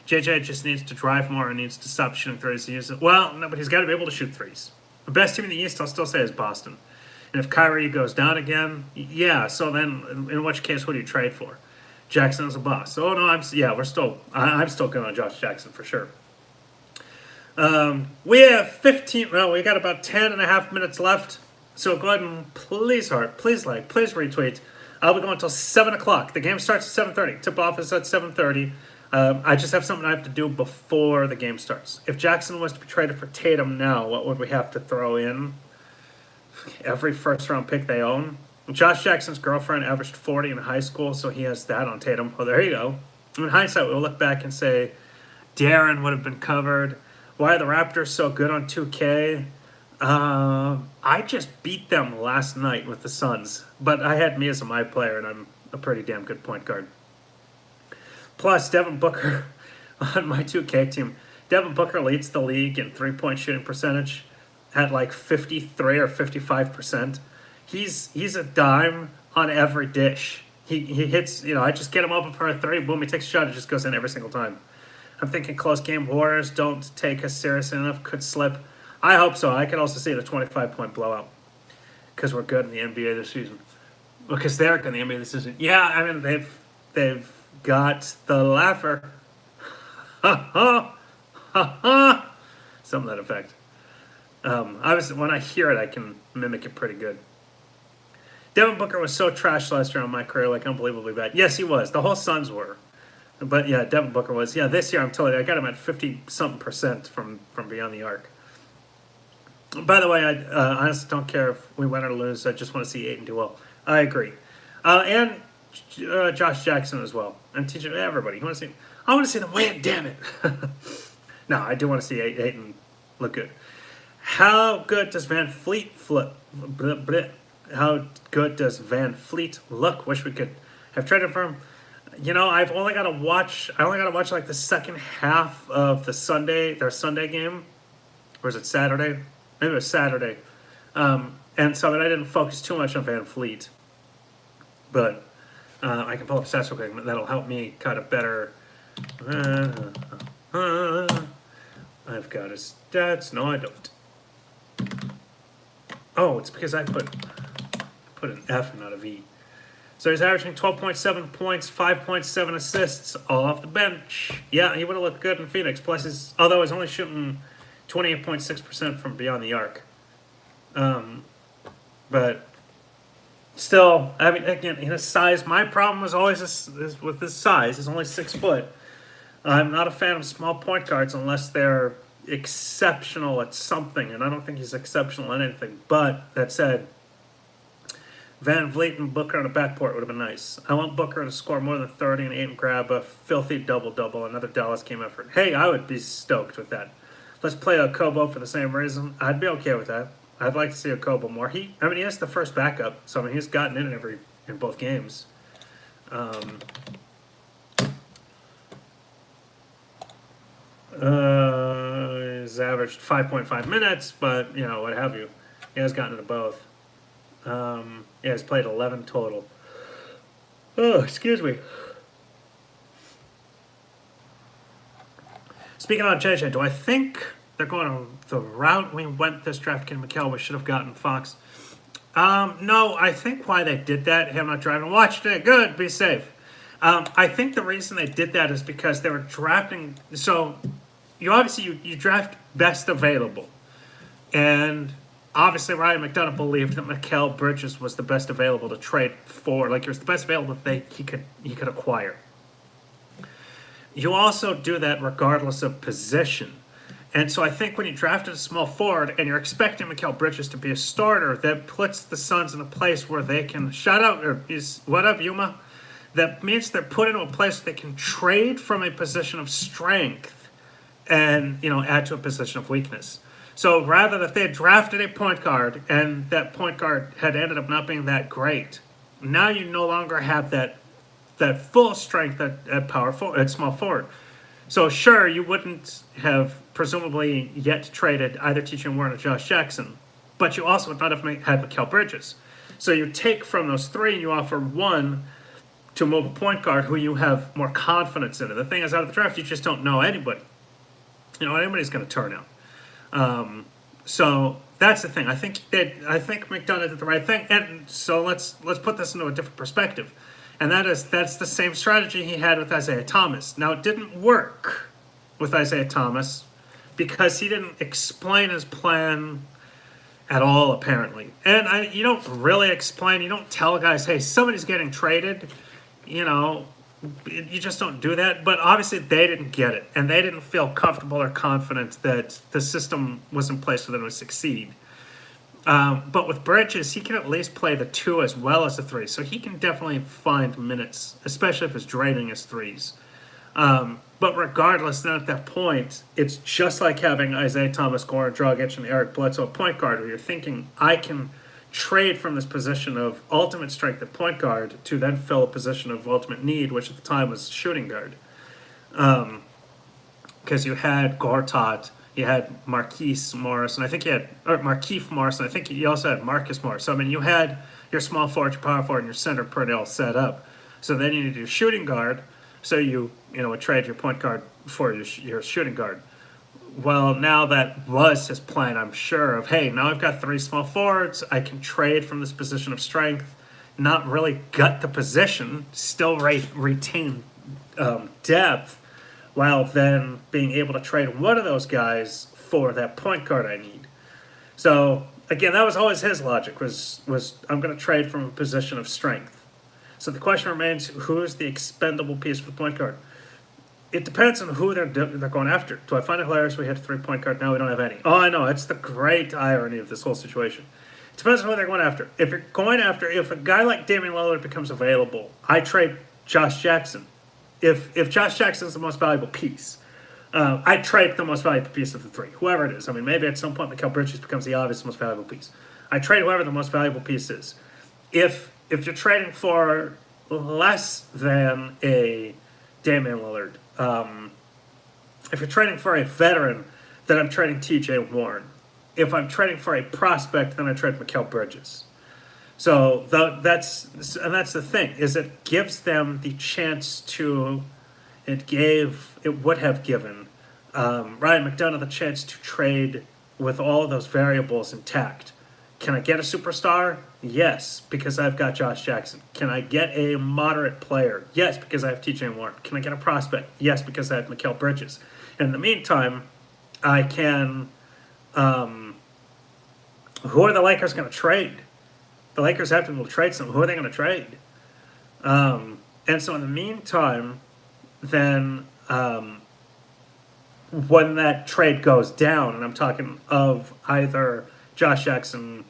JJ just needs to drive more and needs to stop shooting threes. Well, no, but he's got to be able to shoot threes. The best team in the East, I'll still say, is Boston. And if Kyrie goes down again, so then in which case, who do you trade for? Jackson is a boss. Oh, no, I'm still going on Josh Jackson for sure. We have we got about 10 and a half minutes left. So go ahead and please retweet. I'll be going until 7 o'clock. The game starts at 7:30. Tip-off is at 7:30. I just have something I have to do before the game starts. If Jackson was to be traded for Tatum now, what would we have to throw in? Every first-round pick they own. Josh Jackson's girlfriend averaged 40 in high school, so he has that on Tatum. Well, there you go. In hindsight, we'll look back and say, Darren would have been covered. Why are the Raptors so good on 2K? I just beat them last night with the Suns, but I had me as my player, and I'm a pretty damn good point guard. Plus, Devin Booker on my 2K team. Devin Booker leads the league in three-point shooting percentage at like 53 or 55%. He's a dime on every dish. He hits, I just get him open for a three, boom, he takes a shot, it just goes in every single time. I'm thinking close game Warriors don't take us seriously enough, could slip. I hope so. I could also see it a 25-point blowout because we're good in the NBA this season. Because they're good in the NBA this season. Yeah, I mean, they've got the laugher. Ha ha ha ha. Something to that effect. When I hear it, I can mimic it pretty good. Devin Booker was so trash last year on my career, like unbelievably bad. Yes, he was. The whole Suns were. But yeah, Devin Booker was. Yeah, this year I'm telling you, I got him at 50-something% from beyond the arc. By the way, I honestly don't care if we win or lose. I just want to see Ayton do well. I agree. And Josh Jackson as well. And TJ, everybody. I want to see them win, damn it. No, I do want to see Ayton look good. How good does Van Fleet How good does Van Fleet look? Wish we could have traded for him. I only got to watch like the second half of their Sunday game. Or is it Saturday? Maybe it was Saturday. And so I didn't focus too much on Van Fleet. But I can pull up stats real quick. That'll help me kind of better. I've got his stats. No, I don't. Oh, it's because I put an F and not a V. So he's averaging 12.7 points, 5.7 assists, all off the bench. Yeah, he would have looked good in Phoenix. Plus, although he's only shooting 28.6% from beyond the arc. But still, I mean, again, his size. My problem was always is with his size. He's only 6 foot. I'm not a fan of small point guards unless they're exceptional at something, and I don't think he's exceptional at anything. But that said, Van Vliet and Booker on the backcourt would have been nice. I want Booker to score more than 30 and 8 and grab a filthy double-double, another Dallas game effort. Hey, I would be stoked with that. Let's play Okobo for the same reason. I'd be okay with that. I'd like to see Okobo more. He has the first backup, so he's gotten in both games. He's averaged 5.5 minutes, but what have you. He has gotten into both. Yeah, he's played 11 total. Oh, excuse me. Speaking of JJ, do I think they're going the route we went this draft, getting Mikal? We should have gotten Fox. No, I think why they did that, him not driving, watched it, good, be safe. I think the reason they did that is because they were drafting. So you obviously you draft best available, and obviously Ryan McDonough believed that Mikal Bridges was the best available to trade for. Like, it was the best available that he could acquire. You also do that regardless of position. And so I think when you drafted a small forward and you're expecting Mikal Bridges to be a starter, that puts the Suns in a place where they can shout out, or what up, Yuma? That means they're put into a place where they can trade from a position of strength and, add to a position of weakness. So rather that they had drafted a point guard and that point guard had ended up not being that great, now you no longer have that full strength at power forward, at small forward. So sure, you wouldn't have presumably yet traded either T.J. Warren or Josh Jackson, but you also would not have had Mikal Bridges. So you take from those three and you offer one to move a point guard who you have more confidence in. And the thing is, out of the draft, you just don't know anybody. Anybody's going to turn out. So that's the thing. I think McDonough did the right thing. And so let's put this into a different perspective. And that's the same strategy he had with Isaiah Thomas. Now, it didn't work with Isaiah Thomas because he didn't explain his plan at all, apparently. And you don't really explain. You don't tell guys, hey, somebody's getting traded. You just don't do that. But obviously, they didn't get it. And they didn't feel comfortable or confident that the system was in place for them to succeed. But with Bridges, he can at least play the 2 as well as the 3. So he can definitely find minutes, especially if it's draining his threes. But regardless, then at that point, it's just like having Isaiah Thomas, Goran Dragic, and Eric Bledsoe at point guard, where you're thinking, I can trade from this position of ultimate strength at point guard to then fill a position of ultimate need, which at the time was shooting guard. Because you had Gortat, you had Marquise Morris, and I think Markieff Morris, and I think you also had Marcus Morris. So, you had your small forward, your power forward, and your center pretty all set up. So then you need your shooting guard, so you would trade your point guard for your shooting guard. Well, now that was his plan, I'm sure, of, hey, now I've got 3 small forwards, I can trade from this position of strength, not really gut the position, still retain depth, while then being able to trade one of those guys for that point guard I need. So, again, that was always his logic, was I'm going to trade from a position of strength. So the question remains, who's the expendable piece for the point guard? It depends on who they're going after. Do I find it hilarious we had a 3-point guard, now we don't have any? Oh, I know, it's the great irony of this whole situation. It depends on who they're going after. If a guy like Damian Lillard becomes available, I trade Josh Jackson. If Josh Jackson is the most valuable piece, I'd trade the most valuable piece of the 3, whoever it is. Maybe at some point Mikal Bridges becomes the obvious most valuable piece. I trade whoever the most valuable piece is. If you're trading for less than a Damian Lillard, if you're trading for a veteran, then I'm trading T.J. Warren. If I'm trading for a prospect, then I trade Mikal Bridges. So that's the thing, is it gives them the chance to, it would have given Ryan McDonough the chance to trade with all of those variables intact. Can I get a superstar? Yes, because I've got Josh Jackson. Can I get a moderate player? Yes, because I have T.J. Warren. Can I get a prospect? Yes, because I have Mikal Bridges. And in the meantime, I can, who are the Lakers going to trade? The Lakers have to be able to trade some. Who are they going to trade? And so in the meantime, then when that trade goes down, and I'm talking of either Josh Jackson,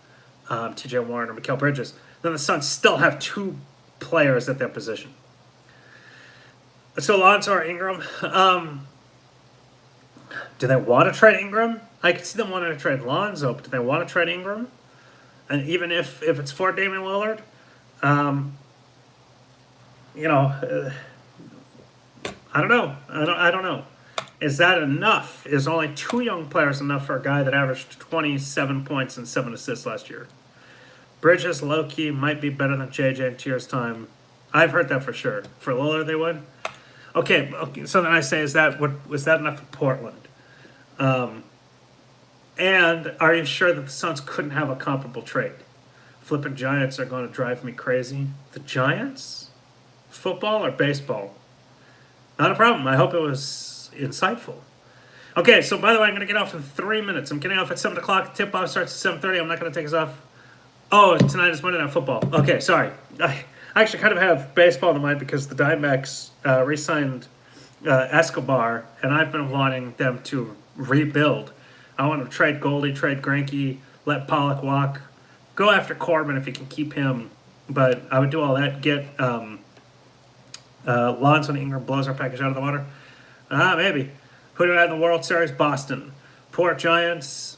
T.J. Warren, or Mikal Bridges, then the Suns still have 2 players at that position. So Lonzo or Ingram, do they want to trade Ingram? I could see them wanting to trade Lonzo, but do they want to trade Ingram? And even if it's for Damian Lillard, I don't know. I don't know. Is that enough? Is only 2 young players enough for a guy that averaged 27 points and 7 assists last year? Bridges, low-key, might be better than JJ in 2 years' time. I've heard that for sure. For Lillard, they would? Okay, so then I say, was that enough for Portland? And are you sure that the Suns couldn't have a comparable trade? Flipping Giants are going to drive me crazy. The Giants? Football or baseball? Not a problem. I hope it was insightful. Okay, so by the way, I'm going to get off in 3 minutes. I'm getting off at 7 o'clock. Tip-off starts at 7:30. I'm not going to take us off. Oh, tonight is Monday Night Football. Okay, sorry. I actually kind of have baseball in mind because the Diamondbacks re-signed Escobar, and I've been wanting them to rebuild. I want to trade Goldie, trade Greinke, let Pollock walk, go after Corbin if you can keep him. But I would do all that. Get Lonzo and Ingram blows our package out of the water. Maybe. Who do I have in the World Series? Boston. Poor Giants.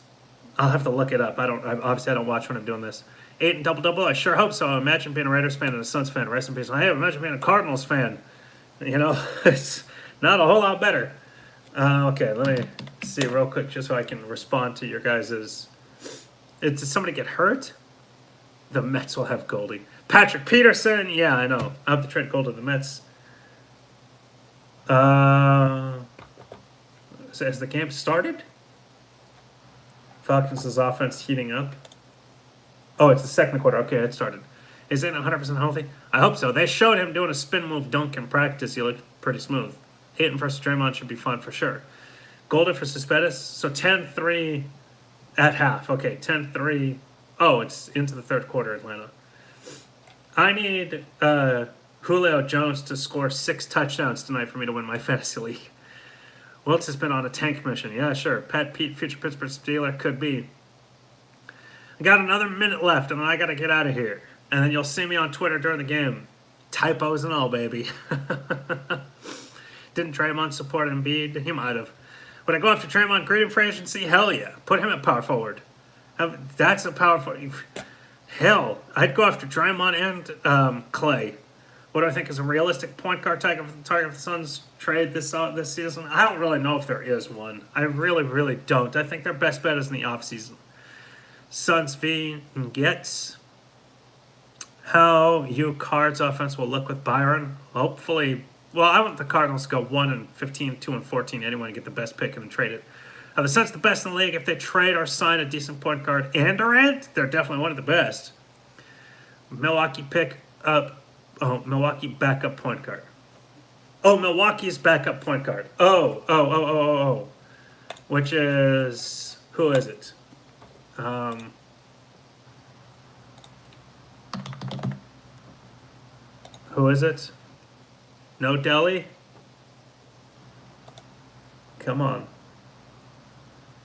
I'll have to look it up. Obviously I don't watch when I'm doing this. 8 and double. I sure hope so. Imagine being a Raiders fan and a Suns fan. Rest in peace. Hey, imagine being a Cardinals fan. You know, it's not a whole lot better. Okay, let me see real quick just so I can respond to your guys's. Did somebody get hurt? The Mets will have Goldie. Patrick Peterson. Yeah, I know. I have to trade Gold to the Mets. So has the game started? Falcons' offense heating up. Oh, it's the second quarter. Okay, it started. Is it 100% healthy? I hope so. They showed him doing a spin move dunk in practice. He looked pretty smooth. Ayton versus Draymond should be fun for sure. Golden for Cespedes. So 10-3 at half. Okay, 10-3. Oh, it's into the third quarter, Atlanta. I need Julio Jones to score 6 touchdowns tonight for me to win my fantasy league. Wiltz has been on a tank mission. Yeah, sure. Pat Pete, future Pittsburgh Steeler, could be. I got another minute left, and then I got to get out of here. And then you'll see me on Twitter during the game. Typos and all, baby. Didn't Draymond support Embiid? He might have. Would I go after Draymond Green for agency? Hell yeah. Put him at power forward. That's a power forward. Hell, I'd go after Draymond and Clay. What do I think is a realistic point guard target for the Suns trade this season? I don't really know if there is one. I really, really don't. I think their best bet is in the offseason. Suns v. Gets. How you Cards offense will look with Byron. Hopefully, well, I want the Cardinals to go 1-15, 2-14. Anyone to get the best pick and then trade it. Are the Suns the best in the league? If they trade or sign a decent point guard and Durant, they're definitely one of the best. Milwaukee pick up. Oh, Milwaukee backup point guard. Oh, Milwaukee's backup point guard. Oh. Which is, who is it? Who is it? No Delhi? Come on.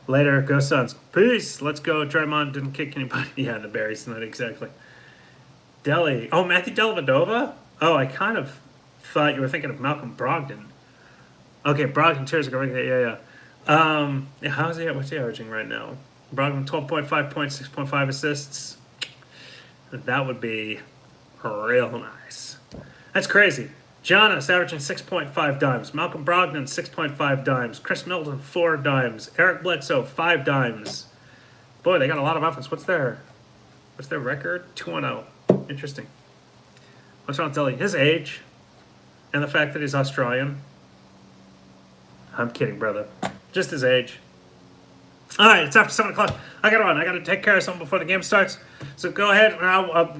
Later, go Suns. Peace. Let's go. Draymond didn't kick anybody. Yeah, the Barry's not exactly. Delhi. Oh, Matthew Dellavedova? Oh, I kind of thought you were thinking of Malcolm Brogdon. Okay, Brogdon, cheers. Yeah. How's he? What's he averaging right now? Brogdon, 12.5 points, 6.5 assists. That would be real nice. That's crazy. Giannis averaging 6.5 dimes. Malcolm Brogdon, 6.5 dimes. Chris Middleton, 4 dimes. Eric Bledsoe, 5 dimes. Boy, they got a lot of offense. What's their record? 2-0. Interesting. What's wrong with Delhi? His age and the fact that he's Australian. I'm kidding, brother. Just his age. All right, it's after 7 o'clock. I got to run. I got to take care of something before the game starts. So go ahead and I'll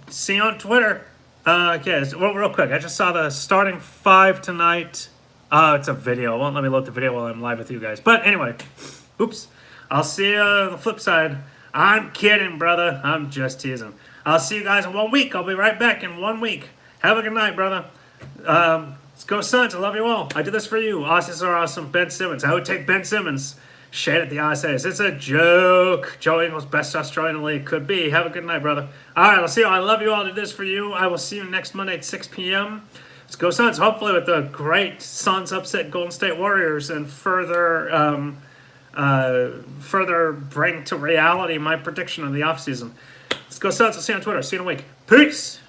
see you on Twitter. Okay, so real quick. I just saw the starting 5 tonight. It's a video. It won't let me load the video while I'm live with you guys. But anyway, oops. I'll see you on the flip side. I'm kidding, brother. I'm just teasing. I'll see you guys in 1 week. I'll be right back in 1 week. Have a good night, brother. Let's go Suns. I love you all. I do this for you. Aussies are awesome. Ben Simmons. I would take Ben Simmons. Shade at the Aussies. It's a joke. Joe Ingles, best Australian in the league. Could be. Have a good night, brother. All right, I'll see you. I love you all. I do this for you. I will see you next Monday at 6 p.m. Let's go Suns. Hopefully with the great Suns upset Golden State Warriors and further bring to reality my prediction of the offseason. Let's go Suns. I'll see you on Twitter. See you in a week. Peace.